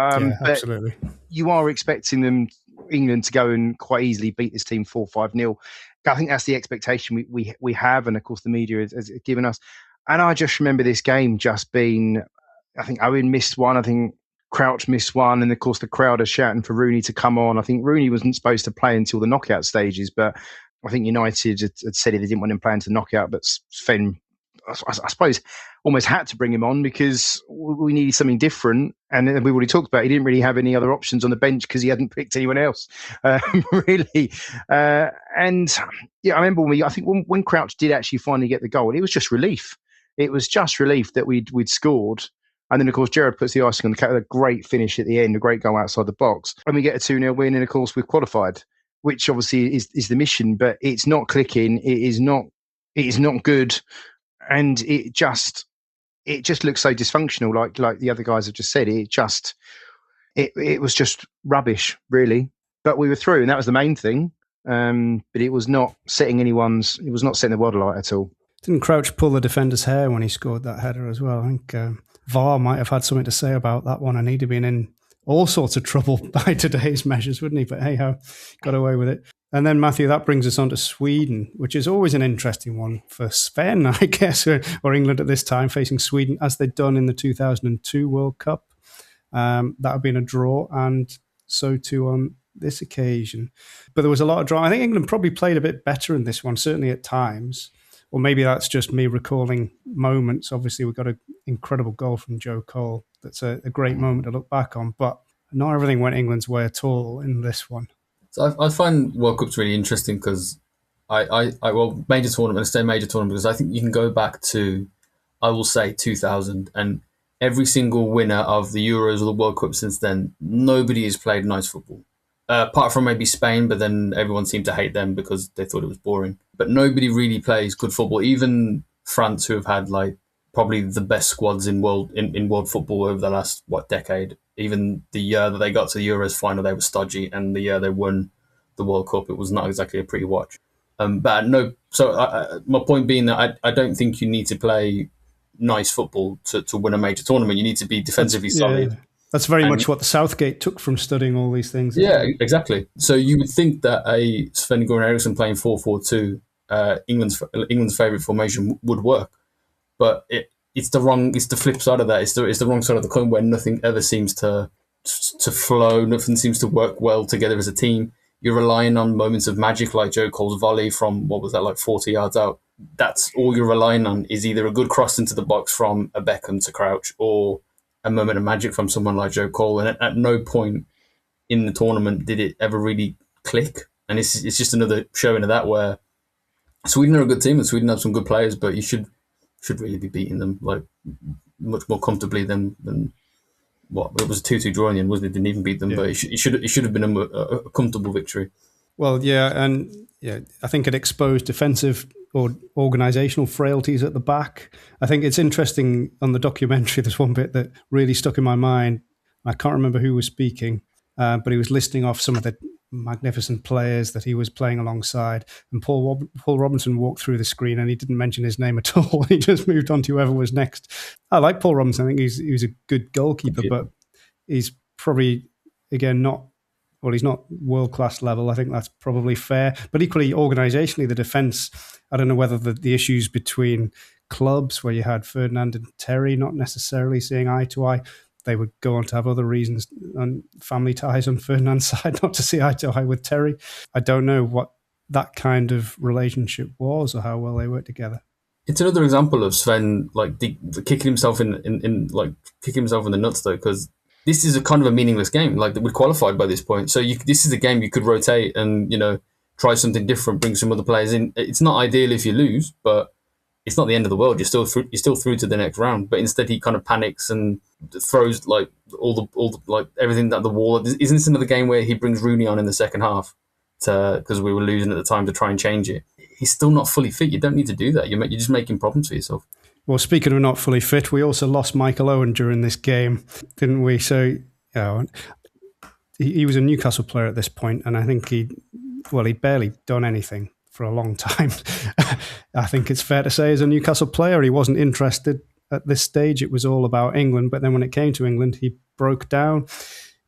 absolutely. You are expecting England to go and quite easily beat this team 4-5-0. I think that's the expectation we have, and of course the media has given us. And I just remember this game just being... I think Owen missed one. I think Crouch missed one. And, of course, the crowd are shouting for Rooney to come on. I think Rooney wasn't supposed to play until the knockout stages, but I think United had said they didn't want him playing to knockout. But Sven, I suppose, almost had to bring him on because we needed something different. And we've already talked about he didn't really have any other options on the bench because he hadn't picked anyone else, really. And, I remember when Crouch did actually finally get the goal, it was just relief. It was just relief that we'd scored. And then, of course, Gerrard puts the icing on the cake with a great finish at the end, a great goal outside the box. And we get a 2-0 win, and, of course, we've qualified, which obviously is the mission, but it's not clicking. It is not good. And it just looks so dysfunctional, like the other guys have just said. It was just rubbish, really. But we were through, and that was the main thing. But it was not setting the world alight at all. Didn't Crouch pull the defender's hair when he scored that header as well? I think VAR might have had something to say about that one, and he'd have been in all sorts of trouble by today's measures, wouldn't he? But hey-ho, got away with it. And then, Matthew, that brings us on to Sweden, which is always an interesting one for Sven, I guess, or England at this time, facing Sweden, as they'd done in the 2002 World Cup. That had been a draw, and so too on this occasion. But there was a lot of drama. I think England probably played a bit better in this one, certainly at times. Or maybe that's just me recalling moments. Obviously, we got an incredible goal from Joe Cole. That's a great moment to look back on. But not everything went England's way at all in this one. So I find World Cups really interesting because major tournament, I say major tournament because I think you can go back to, I will say, 2000, and every single winner of the Euros or the World Cup since then, nobody has played nice football. Apart from maybe Spain, but then everyone seemed to hate them because they thought it was boring. But nobody really plays good football. Even France, who have had probably the best squads in world football over the last decade. Even the year that they got to the Euros final, they were stodgy, and the year they won the World Cup, it was not exactly a pretty watch. But no, so my point being that I don't think you need to play nice football to win a major tournament. You need to be defensively solid. That's very much what the Southgate took from studying all these things. Yeah, exactly. So you would think that a Sven-Goran Eriksson playing 4-4-2, England's favourite formation would work, but it's the flip side of that. It's the wrong side of the coin where nothing ever seems to flow. Nothing seems to work well together as a team. You're relying on moments of magic like Joe Cole's volley from, what was that, like 40 yards out. That's all you're relying on, is either a good cross into the box from a Beckham to Crouch or a moment of magic from someone like Joe Cole. And at no point in the tournament did it ever really click. And it's just another showing of that, where Sweden are a good team and Sweden have some good players, but you should really be beating them like much more comfortably than what it was. A 2-2 draw in the end, wasn't it? Didn't even beat them, but it should have been a comfortable victory. Well, I think it exposed defensive or organisational frailties at the back. I think it's interesting on the documentary. There's one bit that really stuck in my mind. I can't remember who was speaking, but he was listing off some of the magnificent players that he was playing alongside. And Paul Robinson walked through the screen and he didn't mention his name at all. He just moved on to whoever was next. I like Paul Robinson. I think he was a good goalkeeper, but he's probably, again, he's not world-class level. I think that's probably fair. But equally, organisationally, the defence, I don't know whether the issues between clubs where you had Ferdinand and Terry not necessarily seeing eye to eye, they would go on to have other reasons and family ties on Ferdinand's side not to see eye to eye with Terry. I don't know what that kind of relationship was or how well they worked together. It's another example of Sven kicking himself in the nuts, though, because this is a kind of a meaningless game. Like, we qualified by this point, so this is a game you could rotate and try something different, bring some other players in. It's not ideal if you lose, but it's not the end of the world. You're still through to the next round. But instead, he kind of panics and throws like all the like everything at the wall. Isn't this another game where he brings Rooney on in the second half because we were losing at the time to try and change it? He's still not fully fit. You don't need to do that. You're just making problems for yourself. Well, speaking of not fully fit, we also lost Michael Owen during this game, didn't we? So, he was a Newcastle player at this point, and I think he'd barely done anything for a long time. I think it's fair to say, as a Newcastle player, he wasn't interested at this stage. It was all about England. But then when it came to England, he broke down.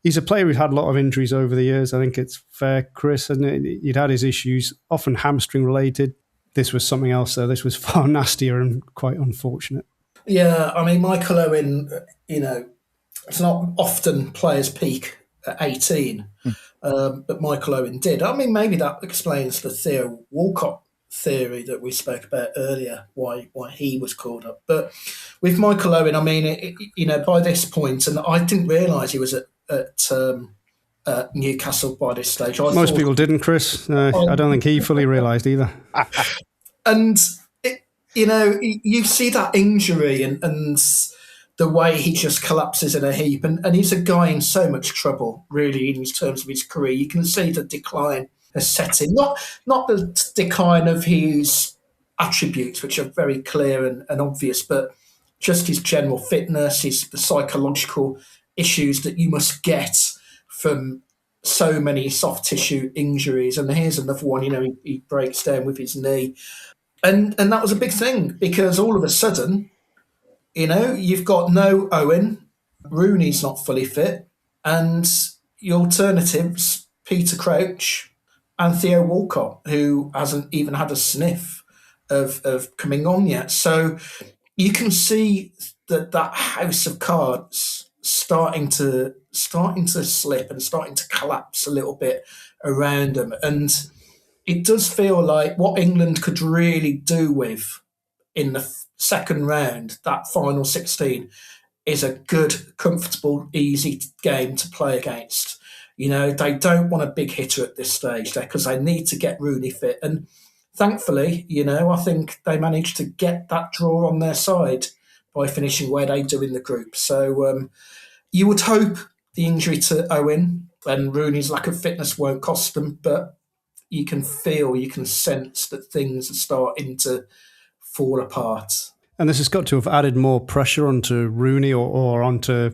He's a player who's had a lot of injuries over the years. I think it's fair, Chris, isn't it? He'd had his issues, often hamstring related. This was something else, though. This was far nastier and quite unfortunate. Yeah, I mean, Michael Owen, it's not often players peak at 18, but Michael Owen did. I mean, maybe that explains the Theo Walcott theory that we spoke about earlier, why he was called up. But with Michael Owen, I mean, by this point, and I didn't realise he was at Newcastle by this stage. Most people didn't, Chris. I don't think he fully realised either. And, you see that injury and the way he just collapses in a heap. And he's a guy in so much trouble, really, in terms of his career. You can see the decline has set in. Not the decline of his attributes, which are very clear and obvious, but just his general fitness, the psychological issues that you must get from so many soft tissue injuries. And here's another one, he breaks down with his knee. And that was a big thing, because all of a sudden, you've got no Owen, Rooney's not fully fit, and the alternatives, Peter Crouch and Theo Walcott, who hasn't even had a sniff of coming on yet. So you can see that house of cards starting to slip and starting to collapse a little bit around them. And it does feel like what England could really do with in the second round, that final 16, is a good, comfortable, easy game to play against. They don't want a big hitter at this stage because they need to get Rooney fit. And thankfully, I think they managed to get that draw on their side by finishing where they do in the group. So you would hope the injury to Owen and Rooney's lack of fitness won't cost them, but you can sense that things are starting to fall apart. And this has got to have added more pressure onto Rooney or onto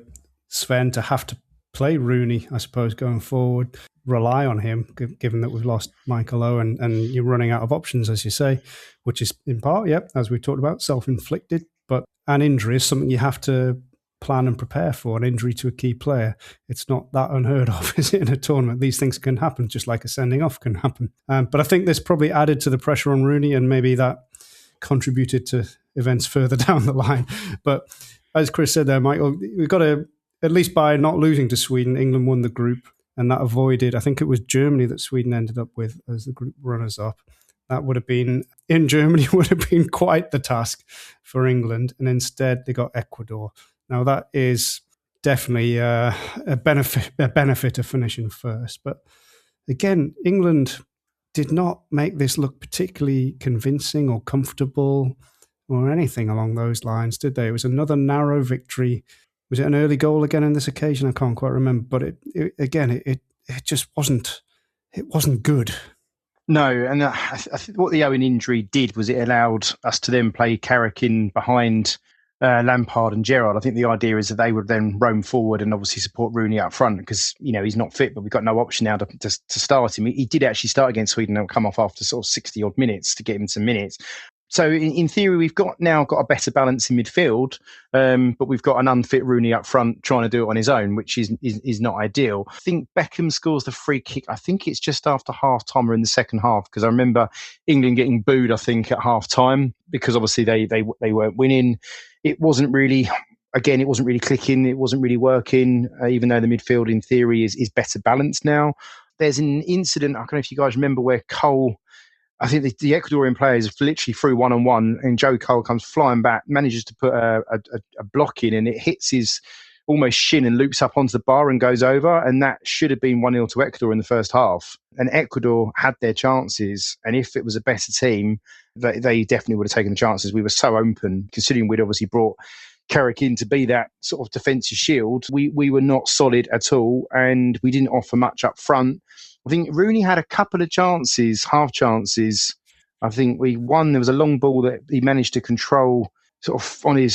Sven to have to play Rooney, I suppose, going forward. rely on him, given that we've lost Michael Owen and you're running out of options, as you say, which is in part, as we talked about, self-inflicted. But an injury is something you have to plan and prepare for. An injury to a key player, it's not that unheard of, is it, in a tournament? These things can happen, just like a sending off can happen. But I think this probably added to the pressure on Rooney, and maybe that contributed to events further down the line. But as Chris said there, Michael, we've got to, at least by not losing to Sweden, England won the group, and that avoided, I think it was Germany that Sweden ended up with as the group runners-up. That would have been, in Germany, would have been quite the task for England, and instead they got Ecuador. Now that is definitely a benefit of finishing first. But again, England did not make this look particularly convincing or comfortable or anything along those lines, did they? It was another narrow victory. Was it an early goal again on this occasion? I can't quite remember. But it just wasn't. It wasn't good. No, and I think what the Owen injury did was it allowed us to then play Carrick in behind Lampard and Gerrard. I think the idea is that they would then roam forward and obviously support Rooney up front because, he's not fit, but we've got no option now to start him. He did actually start against Sweden and come off after sort of 60 odd minutes to get him some minutes. So in theory, we've now got a better balance in midfield, but we've got an unfit Rooney up front trying to do it on his own, which is not ideal. I think Beckham scores the free kick. I think it's just after half time or in the second half, because I remember England getting booed, I think, at half time because obviously they weren't winning. It wasn't really clicking. It wasn't really working, even though the midfield in theory is better balanced now. There's an incident, I don't know if you guys remember, where Cole, I think the Ecuadorian players literally threw one-on-one and Joe Cole comes flying back, manages to put a block in and it hits his almost shin and loops up onto the bar and goes over. And that should have been 1-0 to Ecuador in the first half. And Ecuador had their chances. And if it was a better team, they definitely would have taken the chances. We were so open, considering we'd obviously brought Carrick in to be that sort of defensive shield. We were not solid at all and we didn't offer much up front. I think Rooney had a couple of chances, half chances. I think there was a long ball that he managed to control sort of on his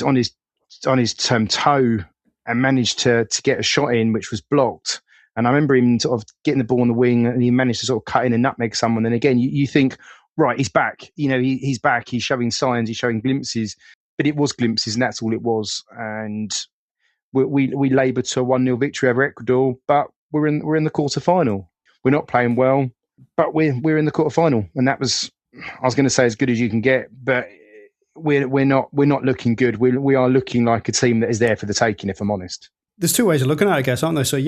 toe and managed to get a shot in, which was blocked. And I remember him sort of getting the ball on the wing and he managed to sort of cut in and nutmeg someone. And again, you think, right, he's back. He's back. He's showing signs. He's showing glimpses. But it was glimpses and that's all it was. And we laboured to a 1-0 victory over Ecuador, but we're in the quarter-final. We're not playing well, but we're in the quarter-final, and that was, I was going to say, as good as you can get, but we're not looking good. We are looking like a team that is there for the taking, if I'm honest. There's two ways of looking at it, I guess, aren't there? So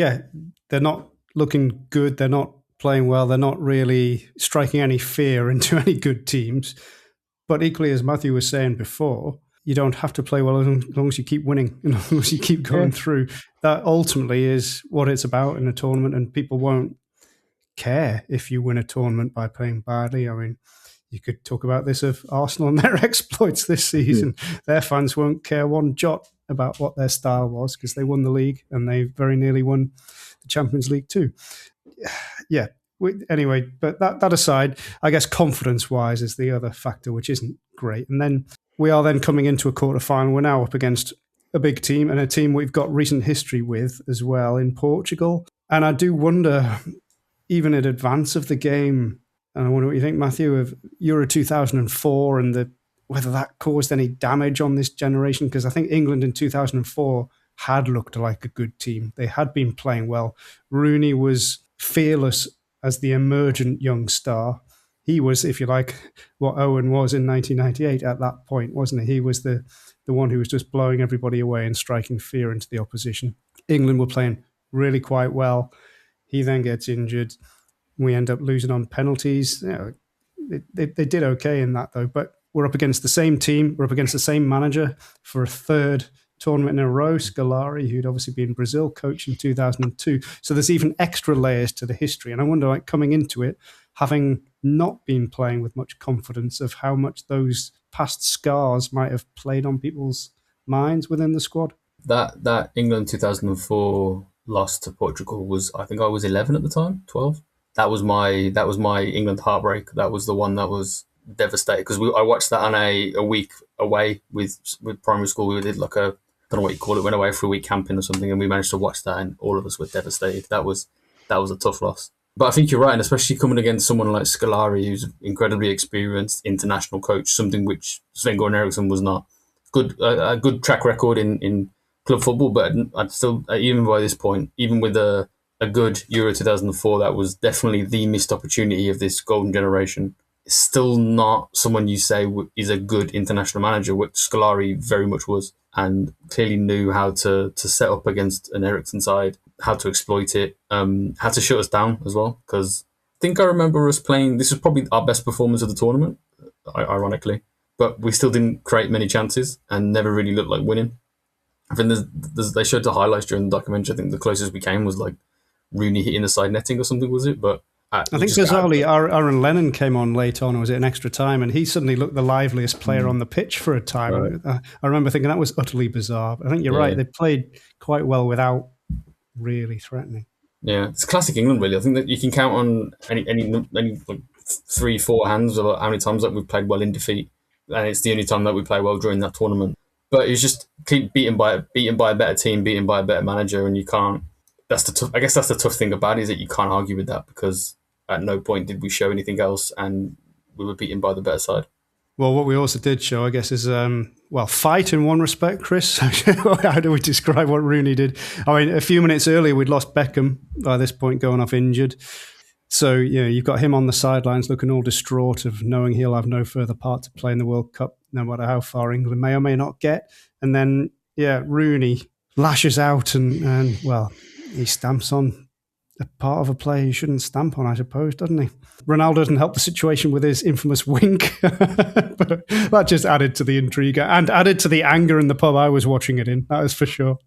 they're not looking good. They're not playing well. They're not really striking any fear into any good teams. But equally, as Matthew was saying before, you don't have to play well as long as you keep winning, as long as you keep going through. That ultimately is what it's about in a tournament, and people won't care if you win a tournament by playing badly. I mean, you could talk about this of Arsenal and their exploits this season. Their fans won't care one jot about what their style was because they won the league and they very nearly won the Champions League too. Yeah. Anyway, but that aside, I guess confidence-wise is the other factor, which isn't great. And then we are then coming into a quarter-final. We're now up against a big team and a team we've got recent history with as well in Portugal. And I do wonder, even in advance of the game, and I wonder what you think, Matthew, of Euro 2004 and whether that caused any damage on this generation, because I think England in 2004 had looked like a good team. They had been playing well. Rooney was fearless as the emergent young star. He was, if you like, what Owen was in 1998 at that point, wasn't he? He was the one who was just blowing everybody away and striking fear into the opposition. England were playing really quite well. He then gets injured. We end up losing on penalties. They did okay in that, though. But we're up against the same team. We're up against the same manager for a third tournament in a row, Scolari, who'd obviously been Brazil coach in 2002. So there's even extra layers to the history. And I wonder, coming into it, having not been playing with much confidence, of how much those past scars might have played on people's minds within the squad. That England 2004 loss to Portugal was, I think I was 11 at the time, 12. That was my England heartbreak. That was the one that was devastating, because I watched that on a week away with primary school. We did like I don't know what you call it, went away for a week camping or something, and we managed to watch that, and all of us were devastated. That was a tough loss. But I think you're right, and especially coming against someone like Scolari, who's an incredibly experienced international coach, something which Sven-Goran Eriksson was not. A good track record in club football, but I'd still, even by this point, even with a good Euro 2004, that was definitely the missed opportunity of this golden generation. It's still not someone you say is a good international manager, which Scolari very much was, and clearly knew how to set up against an Eriksson side, how to exploit it, how to shut us down as well. Because I think I remember us playing, this was probably our best performance of the tournament, ironically, but we still didn't create many chances and never really looked like winning. I think they showed the highlights during the documentary. I think the closest we came was like Rooney hitting the side netting or something, was it? But I think bizarrely, Aaron Lennon came on late on, or was it an extra time? And he suddenly looked the liveliest player on the pitch for a time. Right. I remember thinking that was utterly bizarre. But I think you're right. They played quite well without really threatening. Yeah, it's classic England, really. I think that you can count on any like 3-4 hands about how many times that we've played well in defeat, and it's the only time that we play well during that tournament. But it's just keep beaten by a better team, beaten by a better manager, and you can't. I guess that's the tough thing about it, is that you can't argue with that, because at no point did we show anything else, and we were beaten by the better side. Well, what we also did show, I guess, is fight in one respect, Chris. How do we describe what Rooney did? I mean, a few minutes earlier, we'd lost Beckham by this point, going off injured. So, you've got him on the sidelines looking all distraught of knowing he'll have no further part to play in the World Cup, no matter how far England may or may not get. And then, Rooney lashes out and he stamps on a part of a player he shouldn't stamp on, I suppose, doesn't he? Ronaldo doesn't help the situation with his infamous wink. But that just added to the intrigue and added to the anger in the pub I was watching it in, that is for sure.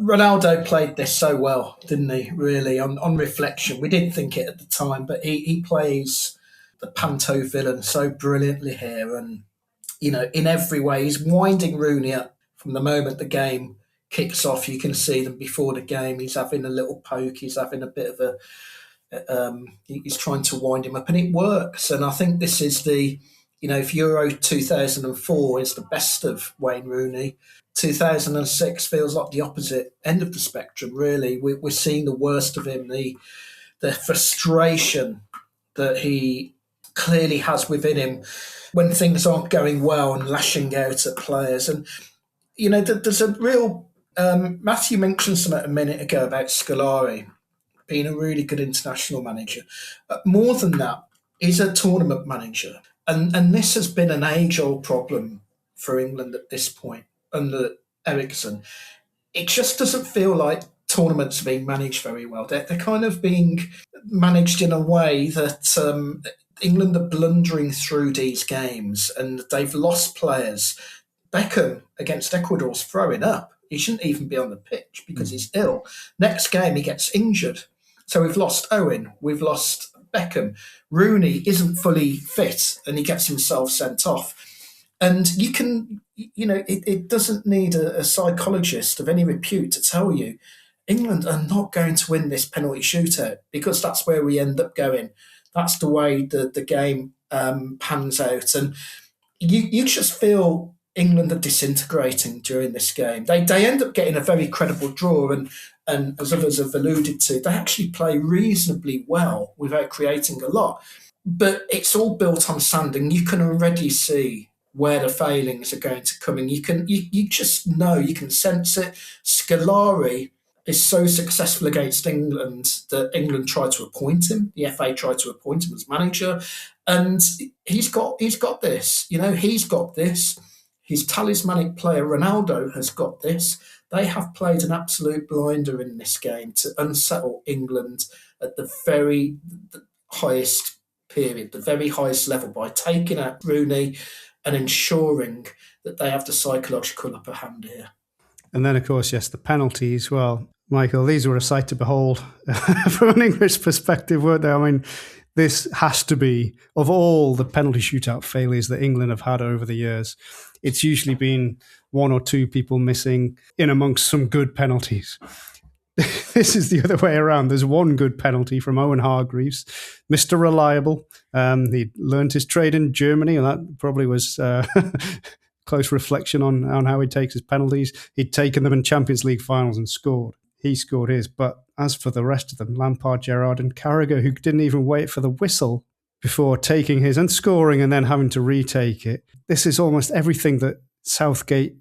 Ronaldo played this so well, didn't he, really, on reflection. We didn't think it at the time, but he plays the panto villain so brilliantly here. And, in every way, he's winding Rooney up from the moment the game kicks off. You can see them before the game. He's having a little poke. He's having a bit of he's trying to wind him up, and it works. And I think this is if Euro 2004 is the best of Wayne Rooney, 2006 feels like the opposite end of the spectrum, really. We're seeing the worst of him, the frustration that he clearly has within him when things aren't going well, and lashing out at players. And, there's a real... Matthew mentioned something a minute ago about Scolari being a really good international manager. More than that, he's a tournament manager. And this has been an age-old problem for England at this point under Eriksson. It just doesn't feel like tournaments are being managed very well. They're kind of being managed in a way that England are blundering through these games, and they've lost players. Beckham against Ecuador's throwing up. He shouldn't even be on the pitch because he's ill. Next game, he gets injured. So we've lost Owen. We've lost Beckham. Rooney isn't fully fit, and he gets himself sent off. And you can, it doesn't need a psychologist of any repute to tell you England are not going to win this penalty shootout, because that's where we end up going. That's the way the game pans out. And you just feel England are disintegrating during this game. They end up getting a very credible draw, and as others have alluded to, they actually play reasonably well without creating a lot. But it's all built on sand, and you can already see where the failings are going to come in. You just know, you can sense it. Scolari is so successful against England that England tried to appoint him. The FA tried to appoint him as manager, and he's got this. He's got this. His talismanic player Ronaldo has got this. They have played an absolute blinder in this game to unsettle England at the very highest period, the very highest level, by taking out Rooney and ensuring that they have the psychological upper hand here. And then, of course, yes, the penalties. Well, Michael, these were a sight to behold from an English perspective, weren't they? I mean, this has to be, of all the penalty shootout failures that England have had over the years, it's usually been one or two people missing in amongst some good penalties. This is the other way around. There's one good penalty from Owen Hargreaves, Mr. Reliable. He learned his trade in Germany, and that probably was close reflection on how he takes his penalties. He'd taken them in Champions League finals and scored. he scored his. But as for the rest of them, Lampard, Gerrard and Carragher, who didn't even wait for the whistle before taking his and scoring and then having to retake it. This is almost everything that Southgate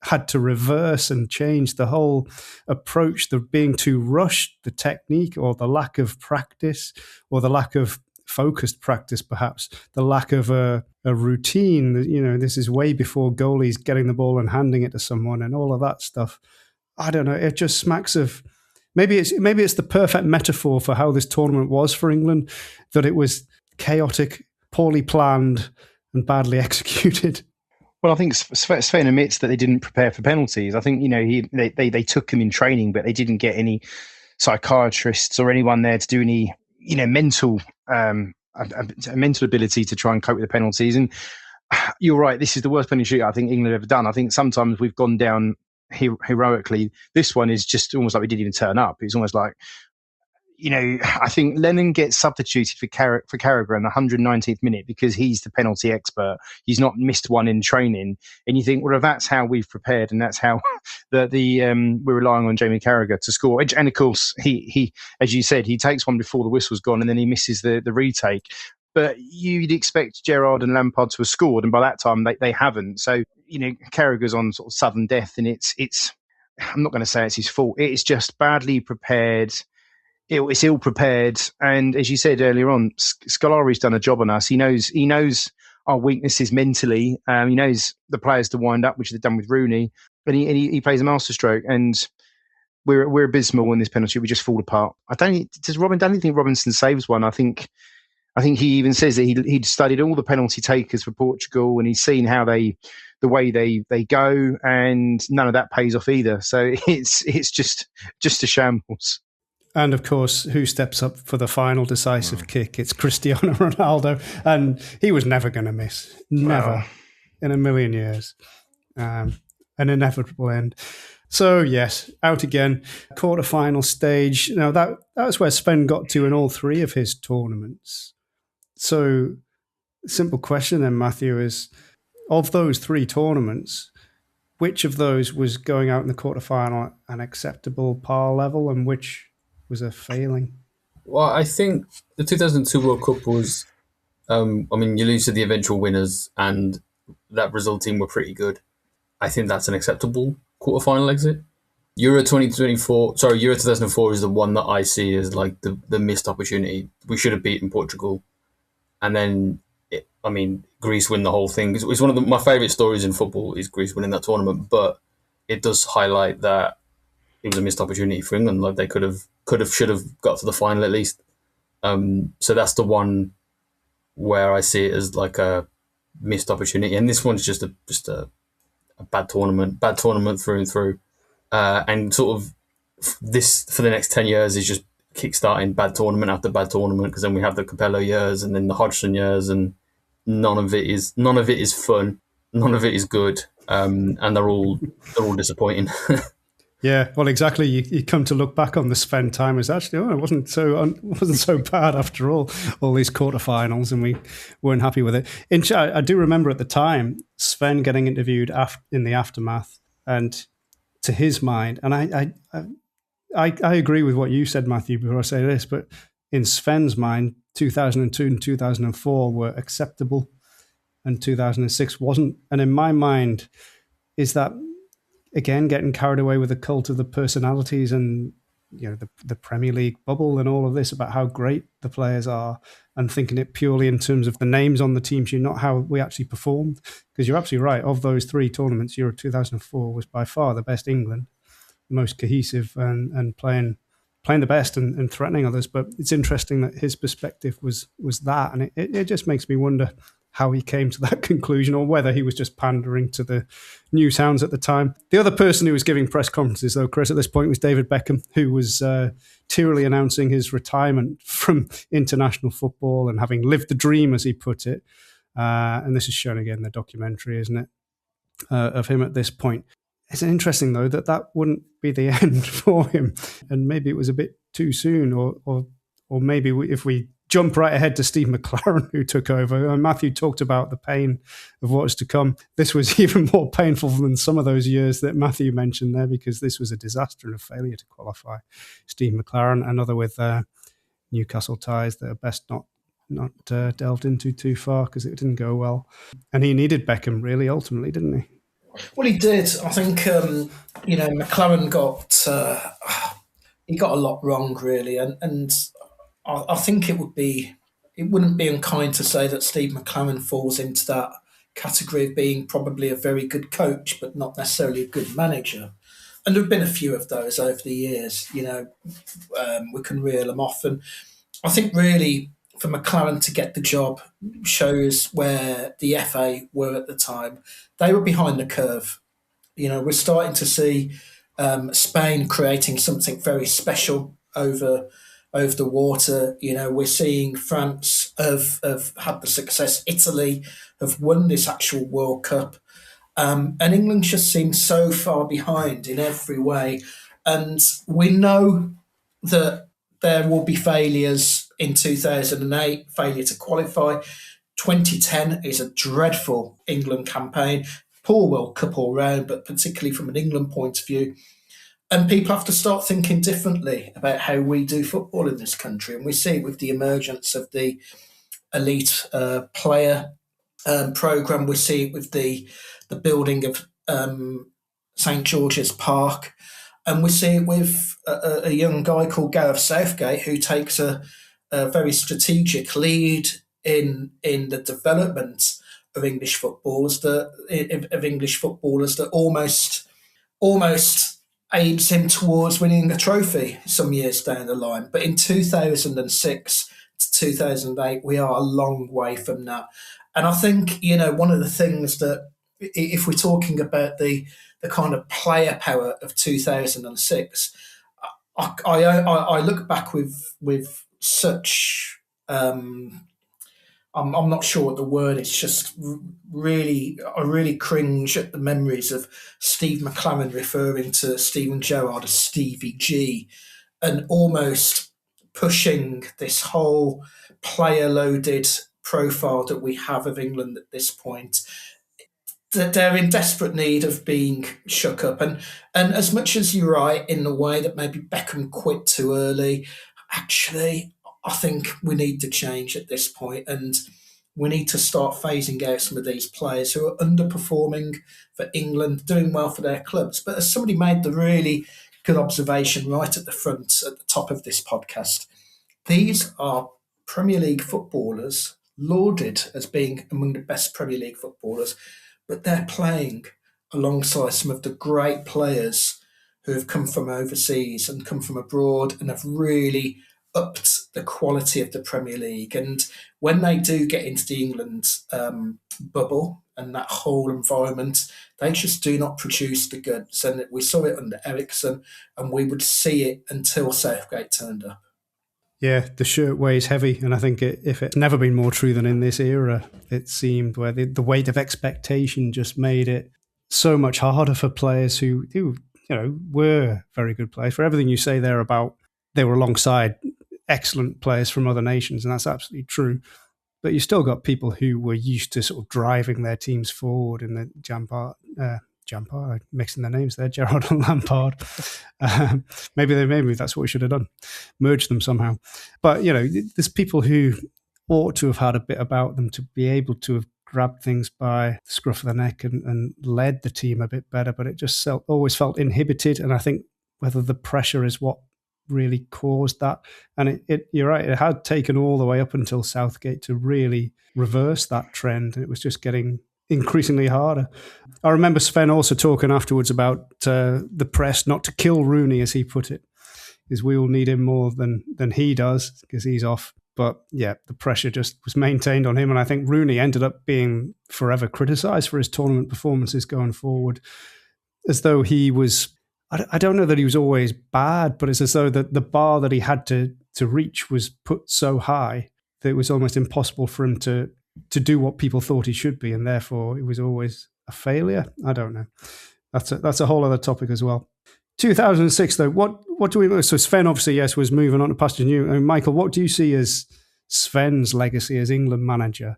had to reverse and change. The whole approach, the being too rushed, the technique or the lack of practice or the lack of focused practice, perhaps, the lack of a routine. This is way before goalies getting the ball and handing it to someone and all of that stuff. I don't know. It just smacks of maybe it's the perfect metaphor for how this tournament was for England, that it was chaotic, poorly planned, and badly executed. Well, I think Sven admits that they didn't prepare for penalties. I think they took him in training, but they didn't get any psychiatrists or anyone there to do any mental ability to try and cope with the penalties. And you're right, this is the worst penalty shootout I think England have ever done. I think sometimes we've gone down heroically. This one is just almost like we didn't even turn up. It's almost like, I think Lennon gets substituted for Carragher in the 119th minute because he's the penalty expert. He's not missed one in training. And you think, well, if that's how we've prepared and that's how we're relying on Jamie Carragher to score. And of course, he as you said, he takes one before the whistle's gone and then he misses the retake. But you'd expect Gerrard and Lampard to have scored, and by that time they haven't. So, Carragher's on sort of sudden death, and it's I'm not going to say it's his fault. It's just badly prepared. It's ill prepared, and as you said earlier on, Scolari's done a job on us. He knows our weaknesses mentally. He knows the players to wind up, which they've done with Rooney, and he plays a masterstroke. And we're abysmal in this penalty. We just fall apart. I don't think Robinson saves one. I think he even says that he'd studied all the penalty takers for Portugal, and he's seen how the way they go, and none of that pays off either. So it's just a shambles. And of course, who steps up for the final decisive kick? It's Cristiano Ronaldo, and he was never going to miss, never in a million years. An inevitable end. So yes, out again, quarterfinal stage. Now that's where Sven got to in all three of his tournaments. So, simple question then, Matthew, is of those three tournaments, which of those was going out in the quarterfinal at an acceptable par level, and which was a failing? Well, I think the 2002 World Cup was, you lose to the eventual winners, and that result team were pretty good. I think that's an acceptable quarterfinal exit. Euro 2004 is the one that I see as like the missed opportunity. We should have beaten Portugal. And then, Greece win the whole thing. It's one of my favourite stories in football is Greece winning that tournament, but it does highlight that it was a missed opportunity for England. Like they should have got to the final at least. So that's the one where I see it as like a missed opportunity. And this one's just a bad tournament through and through. And sort of this for the next 10 years is just kickstarting bad tournament after bad tournament, because then we have the Capello years and then the Hodgson years, and none of it is fun, none of it is good, and they're all disappointing. Yeah, well, exactly. You come to look back on the Sven time as actually, it wasn't so bad after all these quarterfinals, and we weren't happy with it. I do remember at the time Sven getting interviewed in the aftermath, and to his mind, and I agree with what you said, Matthew, before I say this, but in Sven's mind, 2002 and 2004 were acceptable and 2006 wasn't. And in my mind, is that, again, getting carried away with the cult of the personalities and the Premier League bubble and all of this about how great the players are, and thinking it purely in terms of the names on the team sheet, not how we actually performed. Because you're absolutely right. Of those three tournaments, Euro 2004 was by far the best England, most cohesive and playing the best and threatening others. But it's interesting that his perspective was that, and it just makes me wonder how he came to that conclusion, or whether he was just pandering to the news hounds at the time. The other person who was giving press conferences, though, Chris, at this point was David Beckham, who was tearily announcing his retirement from international football and having lived the dream, as he put it. And this is shown again in the documentary, isn't it, of him at this point. It's interesting, though, that wouldn't be the end for him. And maybe it was a bit too soon, or maybe if we jump right ahead to Steve McLaren, who took over. And Matthew talked about the pain of what was to come. This was even more painful than some of those years that Matthew mentioned there, because this was a disaster and a failure to qualify. Steve McLaren, another with Newcastle ties that are best not delved into too far because it didn't go well. And he needed Beckham, really, ultimately, didn't he? Well, he did. I think, McLaren he got a lot wrong, really. And I think it wouldn't be unkind to say that Steve McLaren falls into that category of being probably a very good coach, but not necessarily a good manager. And there have been a few of those over the years, we can reel them off. And I think really for McLaren to get the job shows where the FA were at the time. They were behind the curve. We're starting to see Spain creating something very special over the water. We're seeing France have had the success. Italy have won this actual World Cup. And England just seems so far behind in every way. And we know that there will be failures in 2008, failure to qualify. 2010 is a dreadful England campaign. Poor World Cup all round, but particularly from an England point of view. And people have to start thinking differently about how we do football in this country. And we see it with the emergence of the elite player programme. We see it with the building of St George's Park. And we see it with a young guy called Gareth Southgate, who takes a very strategic lead in the development of English footballers that almost aids him towards winning a trophy some years down the line. But in 2006 to 2008, we are a long way from that. And I think, one of the things that, if we're talking about the kind of player power of 2006, I look back with such I'm not sure what the word is. Just I really cringe at the memories of Steve McLaren referring to Steven Gerrard as Stevie G, and almost pushing this whole player-loaded profile that we have of England at this point. That they're in desperate need of being shook up. And as much as you're right in the way that maybe Beckham quit too early, actually, I think we need to change at this point, and we need to start phasing out some of these players who are underperforming for England, doing well for their clubs. But as somebody made the really good observation right at the front, at the top of this podcast, these are Premier League footballers, lauded as being among the best Premier League footballers, but they're playing alongside some of the great players who have come from overseas and come from abroad and have really upped the quality of the Premier League. And when they do get into the England bubble and that whole environment, they just do not produce the goods. And we saw it under Ericsson, and we would see it until Southgate turned up. Yeah, the shirt weighs heavy, and I think if it's never been more true than in this era, it seemed, where the weight of expectation just made it so much harder for players who were very good players. For everything you say there about they were alongside excellent players from other nations, and that's absolutely true. But you still got people who were used to sort of driving their teams forward in the Lampard, mixing their names there, Gerrard and Lampard. Maybe that's what we should have done, merge them somehow. But there's people who ought to have had a bit about them to be able to have grabbed things by the scruff of the neck and led the team a bit better. But it just always felt inhibited, and I think whether the pressure is what really caused that. And you're right, it had taken all the way up until Southgate to really reverse that trend. It was just getting increasingly harder. I remember Sven also talking afterwards about the press not to kill Rooney, as he put it, because we all need him more than he does because he's off. But yeah, the pressure just was maintained on him. And I think Rooney ended up being forever criticised for his tournament performances going forward, as though he was, I don't know that he was always bad, but it's as though the bar that he had to reach was put so high that it was almost impossible for him to do what people thought he should be, and therefore it was always a failure. I don't know. That's a whole other topic as well. 2006 though, what do we? So Sven obviously, yes, was moving on to pastures new. And Michael, what do you see as Sven's legacy as England manager.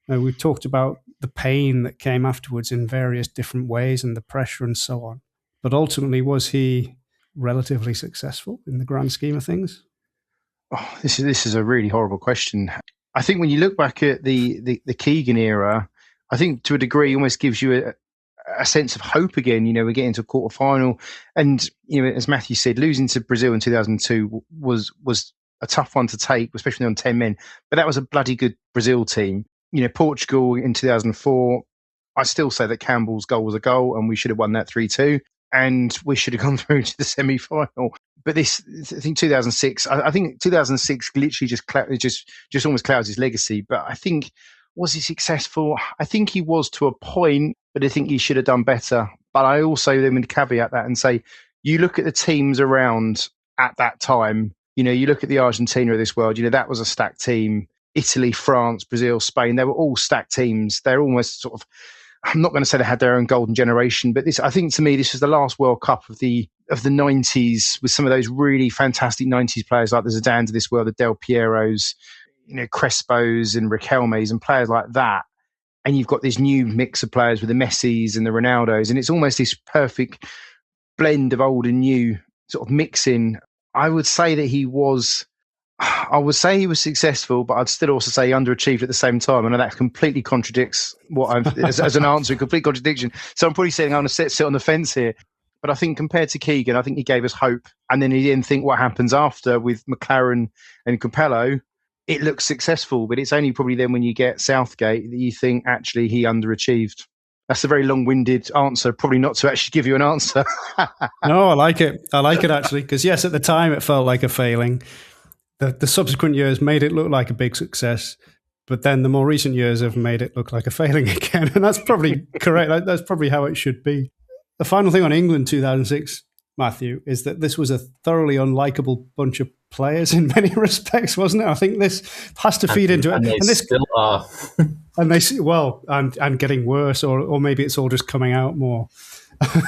We've talked about the pain that came afterwards in various different ways and the pressure and so on. But ultimately, was he relatively successful in the grand scheme of things? Oh, this is a really horrible question. I think when you look back at the Keegan era, I think to a degree almost gives you a sense of hope again. We're getting to a quarter final, and as Matthew said, losing to Brazil in 2002 was a tough one to take, especially on 10 men. But that was a bloody good Brazil team. Portugal in 2004, I still say that Campbell's goal was a goal, and we should have won that 3-2, and we should have gone through to the semi-final. But I think 2006. I think 2006 literally just almost clouds his legacy. But I think, was he successful? I think he was to a point, but I think he should have done better. But I also then would caveat that and say, you look at the teams around at that time. You look at the Argentina of this world. That was a stacked team. Italy, France, Brazil, Spain, they were all stacked teams. They're almost sort of, I'm not going to say they had their own golden generation, but I think to me, this was the last World Cup of the 90s with some of those really fantastic 90s players like the Zidans of this world, the Del Pieros, Crespos and Riquelmes and players like that. And you've got this new mix of players with the Messis and the Ronaldos, and it's almost this perfect blend of old and new sort of mixing. I would say he was successful, but I'd still also say he underachieved at the same time. And that completely contradicts what I've, as an answer, a complete contradiction. So I'm probably saying I'm going to sit on the fence here. But I think compared to Keegan, I think he gave us hope. And then he didn't think what happens after with McLaren and Capello. It looks successful, but it's only probably then when you get Southgate that you think actually he underachieved. That's a very long-winded answer, probably not to actually give you an answer. No, I like it. I like it actually, because yes, at the time it felt like a failing. The subsequent years made it look like a big success, but then the more recent years have made it look like a failing again. And that's probably correct. That's probably how it should be. The final thing on England 2006, Matthew, is that this was a thoroughly unlikable bunch of players in many respects, wasn't it? I think this has to feed into it. And they still are. And and getting worse, or maybe it's all just coming out more,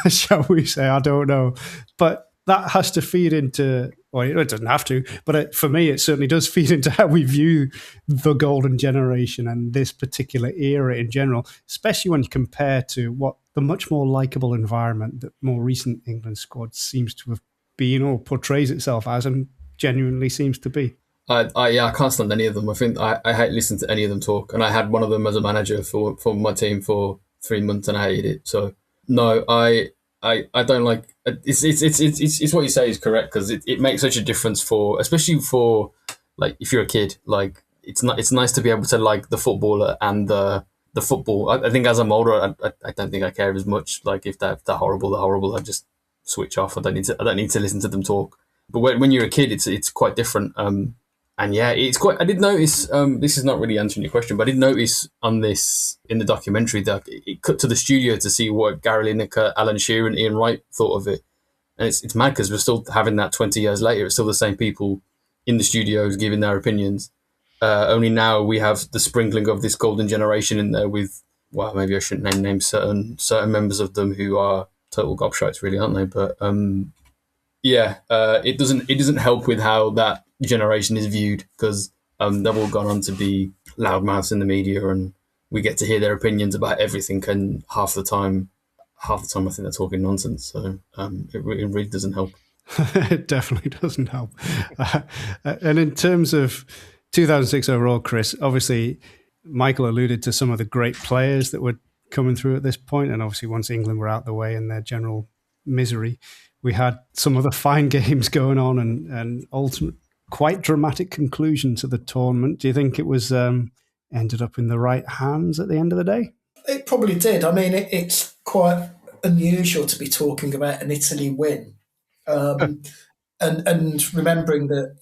shall we say? I don't know. But that has to feed into, well, it doesn't have to, but for me, it certainly does feed into how we view the golden generation and this particular era in general, especially when you compare to what the much more likeable environment that more recent England squad seems to have been or portrays itself as and genuinely seems to be. I can't stand any of them. I think I hate listening to any of them talk, and I had one of them as a manager for my team for 3 months, and I hated it. So no, I don't like. It's what you say is correct, because it makes such a difference especially for like if you're a kid. Like it's nice to be able to like the footballer and the football. I think as I'm older, I don't think I care as much. Like if they're horrible, they're horrible. I just switch off. I don't need to listen to them talk. But when you're a kid, it's quite different. And yeah, it's quite. I did notice. This is not really answering your question, but I did notice on this in the documentary that it cut to the studio to see what Gary Lineker, Alan Shearer, and Ian Wright thought of it. And it's mad because we're still having that 20 years later. It's still the same people in the studios giving their opinions. Only now we have the sprinkling of this golden generation in there with. Well, maybe I shouldn't name certain members of them who are total gobshites, really, aren't they? But it doesn't help with how that generation is viewed, because they've all gone on to be loudmouths in the media, and we get to hear their opinions about everything. And half the time, I think they're talking nonsense. So it really doesn't help. It definitely doesn't help. And in terms of 2006 overall, Chris, obviously Michael alluded to some of the great players that were coming through at this point, and obviously once England were out the way in their general misery, we had some of the fine games going on and ultimate quite dramatic conclusion to the tournament. Do you think it was ended up in the right hands at the end of the day? It probably did. I mean, it's quite unusual to be talking about an Italy win, and remembering that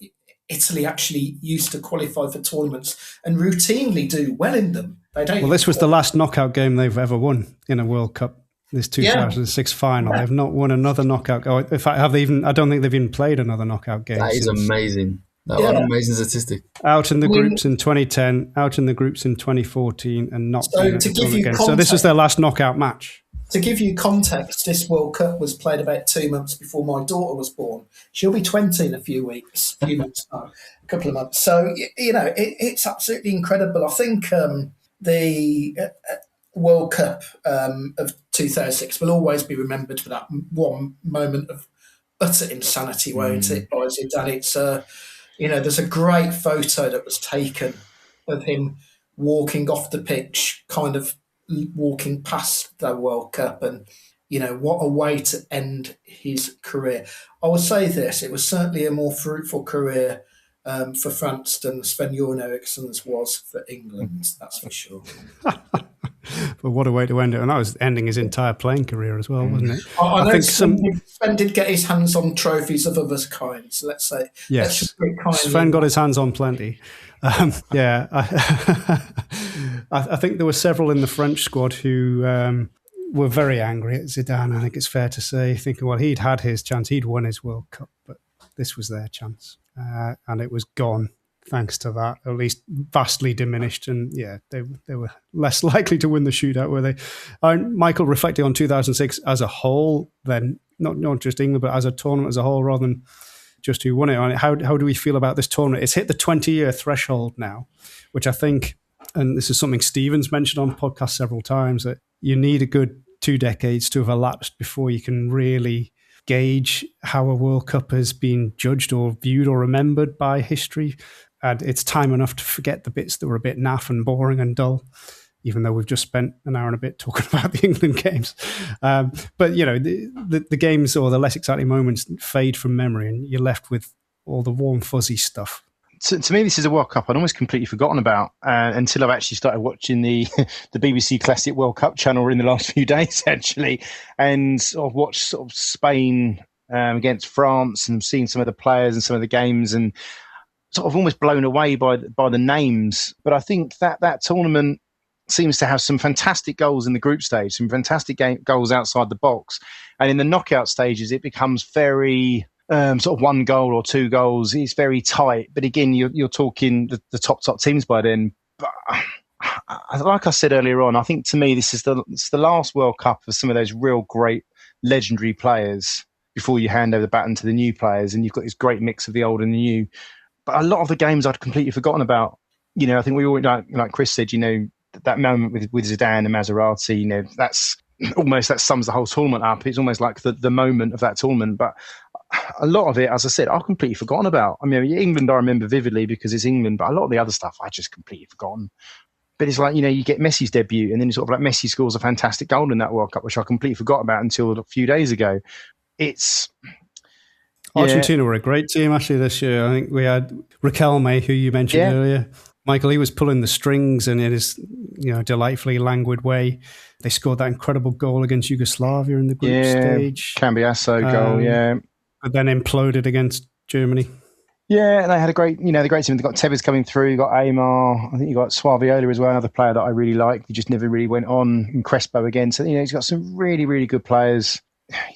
Italy actually used to qualify for tournaments and routinely do well in them. This was the last knockout game they've ever won in a World Cup. This 2006 final. They've not won another knockout. In fact, I don't think they've even played another knockout game. That is amazing. That's an amazing statistic. Out in the groups in 2010, out in the groups in 2014, and not again. So this was their last knockout match. To give you context, this World Cup was played about 2 months before my daughter was born. She'll be 20 in a few months time, a couple of months. So, it's absolutely incredible. I think the World Cup of 2006 will always be remembered for that one moment of utter insanity, won't it, by Zidane? It's, there's a great photo that was taken of him walking off the pitch, kind of walking past the World Cup, and what a way to end his career. I would say this: it was certainly a more fruitful career for France than Sven Eriksson's was for England. That's for sure. But what a way to end it! And that was ending his entire playing career as well, wasn't it? I think Sven did get his hands on trophies of other kinds. So let's say, yes, Sven got his hands on plenty. I think there were several in the French squad who were very angry at Zidane. I think it's fair to say, thinking, well, he'd had his chance, he'd won his World Cup, but this was their chance, and it was gone. Thanks to that, at least vastly diminished, and they were less likely to win the shootout, were they? Michael, reflecting on 2006 as a whole, then not just England, but as a tournament as a whole, rather than just who won it. How do we feel about this tournament? It's hit the 20-year threshold now, which I think, and this is something Stephen's mentioned on the podcast several times, that you need a good 2 decades to have elapsed before you can really gauge how a World Cup has been judged or viewed or remembered by history. And it's time enough to forget the bits that were a bit naff and boring and dull, even though we've just spent an hour and a bit talking about the England games. But, the games or the less exciting moments fade from memory, and you're left with all the warm, fuzzy stuff. To me, this is a World Cup I'd almost completely forgotten about until I've actually started watching the BBC Classic World Cup channel in the last few days, actually. And I've watched sort of Spain against France and seen some of the players and some of the games, and sort of almost blown away by the names. But I think that tournament seems to have some fantastic goals in the group stage, some fantastic goals outside the box. And in the knockout stages, it becomes very sort of 1 goal or 2 goals. It's very tight. But again, you're talking the top teams by then. But like I said earlier on, I think to me, it's the last World Cup of some of those real great legendary players before you hand over the baton to the new players. And you've got this great mix of the old and the new. But a lot of the games I'd completely forgotten about. I think we all, like Chris said, that moment with Zidane and Maserati, that sums the whole tournament up. It's almost like the moment of that tournament. But a lot of it, as I said, I've completely forgotten about. I mean, England I remember vividly because it's England, but a lot of the other stuff I just completely forgotten. But it's like, you get Messi's debut, and then sort of like Messi scores a fantastic goal in that World Cup, which I completely forgot about until a few days ago. Argentina were a great team actually this year. I think we had Riquelme, who you mentioned earlier. Michael, he was pulling the strings, and in his delightfully languid way, they scored that incredible goal against Yugoslavia in the group stage. Cambiasso goal, but then imploded against Germany. Yeah, and they had a great, the great team. They got Tevez coming through, you got Aymar, I think you got Suaviola as well, another player that I really liked. He just never really went on, and Crespo again. So he's got some really, really good players.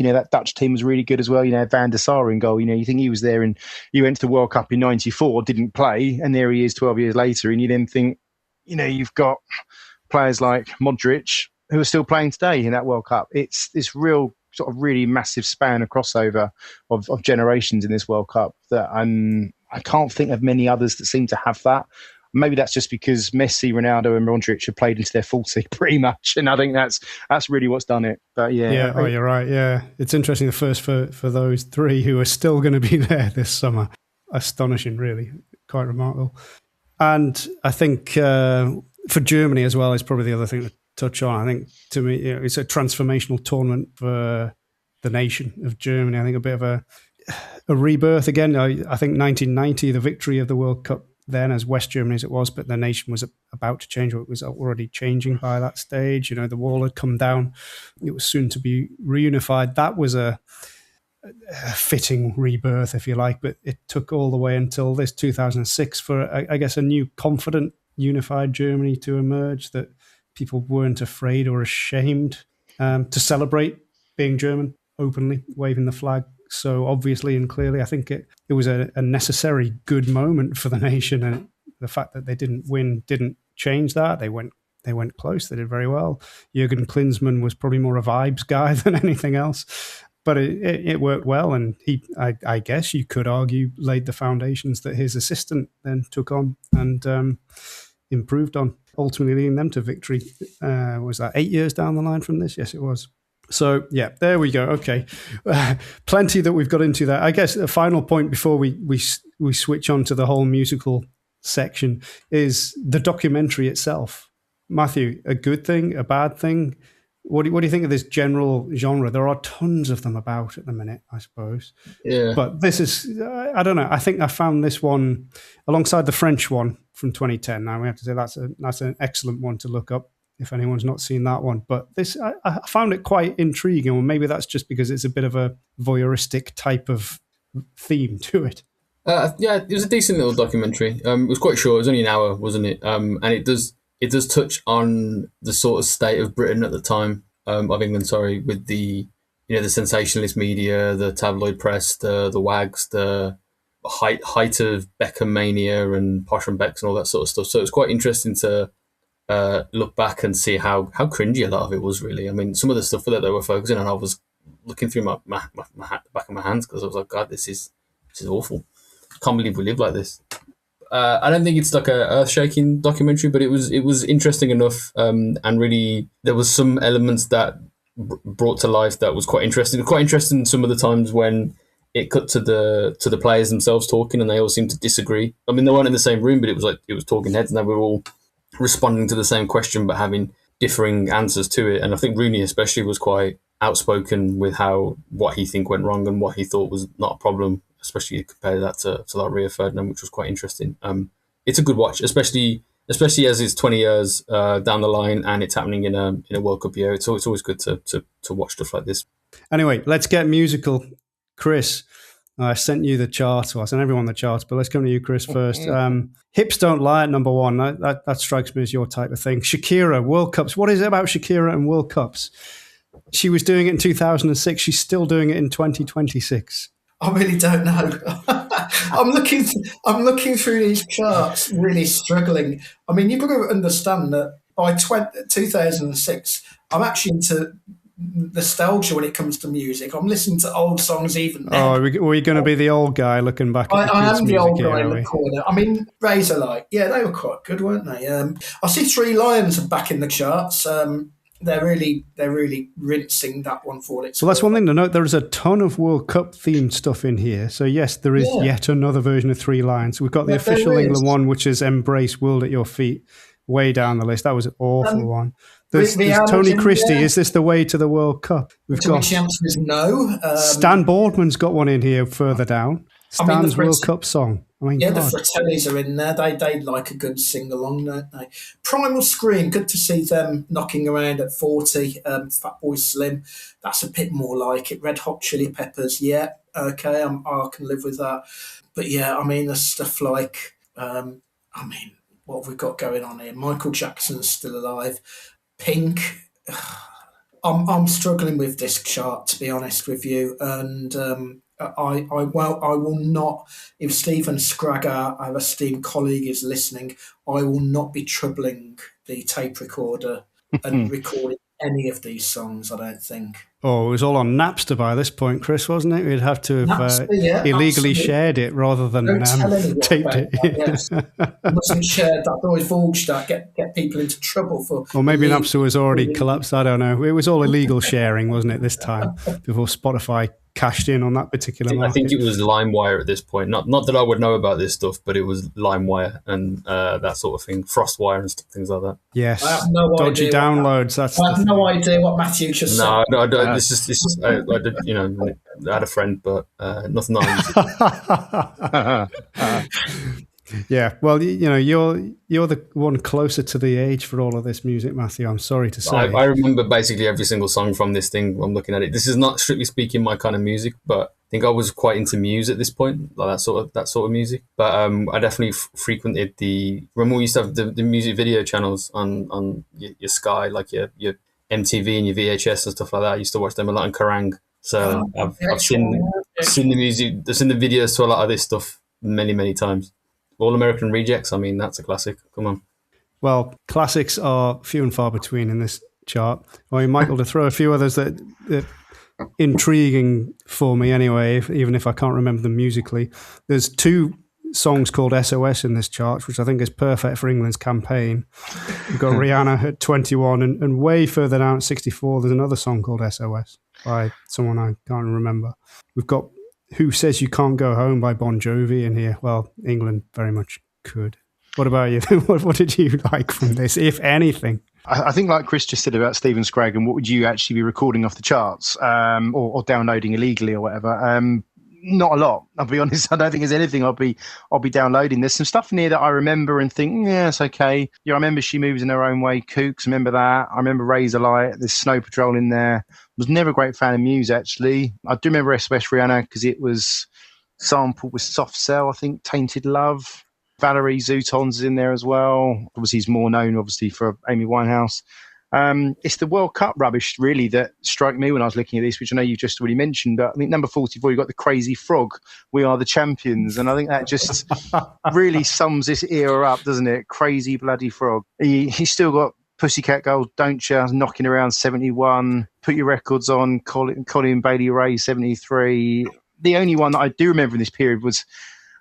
That Dutch team was really good as well. Van der Sar in goal. You think he was there, and he went to the World Cup in '94, didn't play, and there he is 12 years later. And you then think, you've got players like Modric who are still playing today in that World Cup. It's this real sort of really massive span of crossover of generations in this World Cup that I can't think of many others that seem to have that. Maybe that's just because Messi, Ronaldo and Modric have played into their 40 pretty much. And I think that's really what's done it. But yeah. You're right. Yeah. It's interesting, the first for those 3 who are still going to be there this summer. Astonishing, really. Quite remarkable. And I think for Germany as well is probably the other thing to touch on. I think to me, it's a transformational tournament for the nation of Germany. I think a bit of a rebirth again. I think 1990, the victory of the World Cup, then as West Germany as it was, but the nation was about to change, or it was already changing by that stage. The wall had come down. It was soon to be reunified. That was a fitting rebirth, if you like, but it took all the way until this 2006 for, I guess, a new confident, unified Germany to emerge, that people weren't afraid or ashamed to celebrate being German openly, waving the flag so obviously and clearly. I think it was a necessary good moment for the nation, and the fact that they didn't win didn't change that. They went they went close. They did very well. Jurgen Klinsmann was probably more a vibes guy than anything else, but it worked well. And I guess you could argue, laid the foundations that his assistant then took on and improved on, ultimately leading them to victory. Was that 8 years down the line from this? Yes, it was. So, yeah, there we go. Okay. Plenty that we've got into there. I guess a final point before we switch on to the whole musical section is the documentary itself. Matthew, a good thing, a bad thing? What do you think of this general genre? There are tons of them about at the minute, I suppose. Yeah. But this is, I don't know. I think I found this one alongside the French one from 2010. Now, we have to say that's an excellent one to look up if anyone's not seen that one. But this, I found it quite intriguing. Or maybe that's just because it's a bit of a voyeuristic type of theme to it. Yeah, it was a decent little documentary. It was quite short. It was only an hour, wasn't it? And it does touch on the sort of state of Britain at the time, of England, sorry, with the sensationalist media, the tabloid press, the wags, the height of Beckham mania and Posh and Becks and all that sort of stuff. So it was quite interesting to look back and see how cringy a lot of it was, really. I mean, some of the stuff that they were focusing on, I was looking through the back of my hands because I was like, God, this is awful. Can't believe we live like this. I don't think it's like a earth-shaking documentary, but it was interesting enough, and really there was some elements that brought to life that was quite interesting. Quite interesting some of the times when it cut to the players themselves talking, and they all seemed to disagree. I mean, they weren't in the same room, but it was talking heads, and they were all responding to the same question but having differing answers to it. And I think Rooney especially was quite outspoken with what he think went wrong and what he thought was not a problem, especially compared that to like Rio Ferdinand, which was quite interesting. It's a good watch, especially as it's 20 years down the line and it's happening in a World Cup year. It's always good to watch stuff like this. Anyway, let's get musical. Chris, I sent you the chart. Well, I sent everyone the charts, but let's come to you, Chris, first. Hips Don't Lie at number one. That strikes me as your type of thing. Shakira, World Cups. What is it about Shakira and World Cups? She was doing it in 2006. She's still doing it in 2026. I really don't know. I'm looking through these charts, really struggling. I mean, you've got to understand that by 2006, I'm actually into nostalgia when it comes to music. I'm listening to old songs even now. Oh, are we going to be the old guy looking back at I am the old here, guy in the corner. I mean, Razorlight, yeah, they were quite good, weren't they? I see Three Lions are back in the charts. They're really rinsing that one for it. So that's one thing to note. There is a ton of World Cup themed stuff in here. So yes, there is yet another version of Three Lions. We've got the official England one, which is Embrace World at Your Feet, way down the list. That was an awful one. There's Tony Christie. Is this the way to the World Cup? We've got the answer is no. Stan Boardman's got one in here further down. Stan's World Cup song. I mean, yeah, God. The Fratellis are in there. They like a good sing-along, don't they? Primal Scream, good to see them knocking around at 40. Fatboy Slim, that's a bit more like it. Red Hot Chili Peppers, yeah, okay, I can live with that. But yeah, I mean, there's stuff like, what have we got going on here? Michael Jackson's still alive. Pink. I'm struggling with this chart, to be honest with you, and I will not. If Stephen Scraggar, our esteemed colleague, is listening, I will not be troubling the tape recorder and recording any of these songs. I don't think. Oh, it was all on Napster by this point, Chris, wasn't it? We'd have to have illegally shared it rather than taped it. Yes. Mustn't share that. Always vulged that. Get people into trouble for. Or maybe Napster was already collapsed. I don't know. It was all illegal sharing, wasn't it? This time before Spotify cashed in on that particular market. I think it was LimeWire at this point. Not that I would know about this stuff, but it was LimeWire and that sort of thing, FrostWire and things like that. Yes, I have no dodgy idea downloads. I have no idea what Matthew just said. No, I don't. This is. I did, I had a friend, but nothing that I use. Yeah, well, you're the one closer to the age for all of this music, Matthew. I'm sorry to say. I remember basically every single song from this thing. I'm looking at it. This is not strictly speaking my kind of music, but I think I was quite into Muse at this point, like that sort of music. But I definitely frequented remember we used to have the music video channels on your Sky, like your MTV and your VHS and stuff like that. I used to watch them a lot in Kerrang. So I've seen the music, I've seen the videos to a lot of this stuff many, many times. All American Rejects, I mean, that's a classic. Come on. Well, classics are few and far between in this chart. I mean, Michael, to throw a few others that intriguing for me anyway, even if I can't remember them musically. There's 2 songs called SOS in this chart, which I think is perfect for England's campaign. We've got Rihanna at 21, and way further down at 64, there's another song called SOS by someone I can't remember. We've got Who Says You Can't Go Home by Bon Jovi in here. Well, England very much could. What about you? What did you like from this, if anything? I think, like Chris just said about Stephen Scraggan, what would you actually be recording off the charts or downloading illegally or whatever? Not a lot. I'll be honest. I don't think there's anything I'll be downloading. There's some stuff in here that I remember and think, yeah, it's okay. Yeah, I remember She Moves in Her Own Way, Kooks. Remember that. I remember Razorlight. There's Snow Patrol in there. Was never a great fan of Muse, actually. I do remember SOS Rihanna because it was sampled with Soft Cell, I think, Tainted Love. Valerie Zooton's in there as well. Obviously, he's more known, obviously, for Amy Winehouse. It's the World Cup rubbish, really, that struck me when I was looking at this, which I know you've just already mentioned. But I think number 44, you've got the Crazy Frog, We Are the Champions. And I think that just really sums this era up, doesn't it? Crazy bloody frog. He's still got Pussycat Dolls, Don't Ya, knocking around 71. Put Your Records On, Colin Bailey Ray, 73. The only one that I do remember in this period was,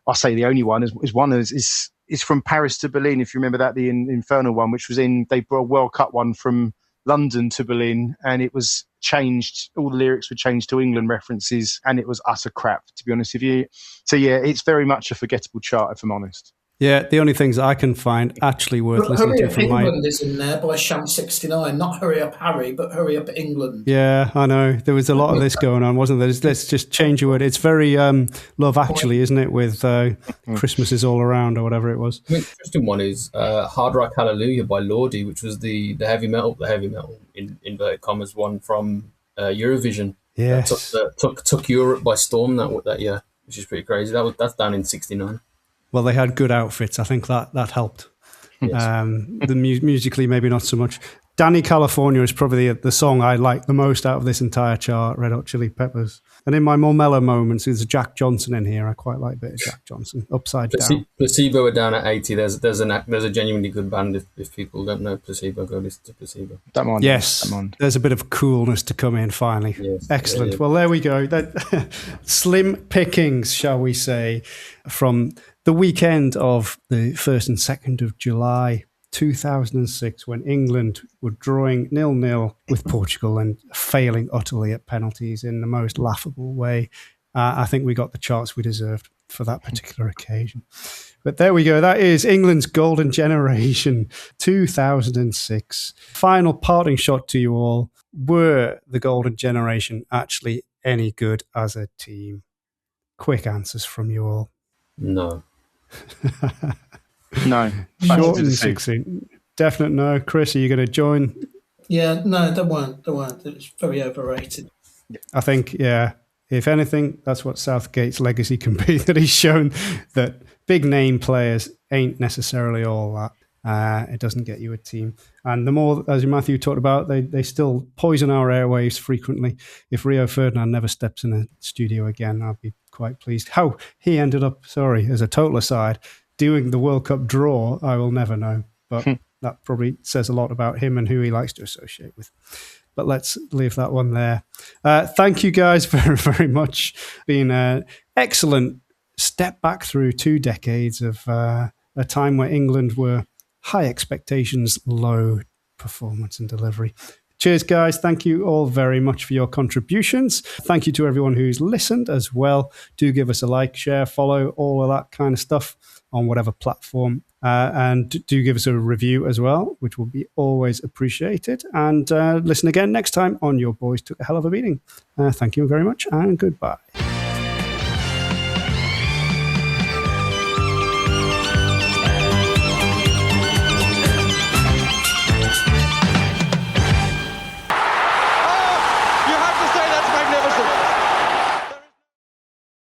I'll say the only one, is from Paris to Berlin, if you remember that, the Infernal one, which was they brought a World Cup one from London to Berlin, and it was changed. All the lyrics were changed to England references, and it was utter crap, to be honest with you. So, yeah, it's very much a forgettable chart, if I'm honest. Yeah, the only things that I can find actually worth listening to from England is in there by Sham 69. Not Hurry Up Harry, but Hurry Up England. Yeah, I know. There was a lot of this going on, wasn't there? Let's just change a word. It's very Love Actually, isn't it? With Christmas is All Around or whatever it was. The interesting one is Hard Rock Hallelujah by Lordi, which was the heavy metal in inverted commas one from Eurovision. Yes. That took Europe by storm that year, which is pretty crazy. That's down in 69. Well, they had good outfits. I think that helped. Yes. Musically, maybe not so much. Danny California is probably the song I like the most out of this entire chart, Red Hot Chili Peppers. And in my more mellow moments, there's Jack Johnson in here. I quite like a bit of Jack Johnson. Upside Down. Placebo are down at 80. There's a genuinely good band. If people don't know Placebo, go listen to Placebo. Yes, there's a bit of coolness to come in finally. Yes, excellent. Yeah. Well, there we go. Slim pickings, shall we say, from the weekend of the 1st and 2nd of July 2006, when England were drawing 0-0 with Portugal and failing utterly at penalties in the most laughable way. I think we got the charts we deserved for that particular occasion. But there we go. That is England's golden generation 2006. Final parting shot to you all. Were the golden generation actually any good as a team? Quick answers from you all. No. No. Short and succinct. Definite no. Chris, are you going to join? Yeah, no, they weren't. It's very overrated. I think, yeah, if anything, that's what Southgate's legacy can be, that he's shown that big name players ain't necessarily all that. It doesn't get you a team. And the more, as Matthew talked about, they still poison our airwaves frequently. If Rio Ferdinand never steps in a studio again, I'll be quite pleased. How he ended up, as a total aside, doing the World Cup draw, I will never know. But that probably says a lot about him and who he likes to associate with. But let's leave that one there. Thank you guys very, very much. Been an excellent step back through 2 decades of a time where England were high expectations, low performance and delivery. Cheers, guys. Thank you all very much for your contributions. Thank you to everyone who's listened as well. Do give us a like, share, follow, all of that kind of stuff on whatever platform. And do give us a review as well, which will be always appreciated. And listen again next time on Your Boys Took a Hell of a Beating. Thank you very much and goodbye.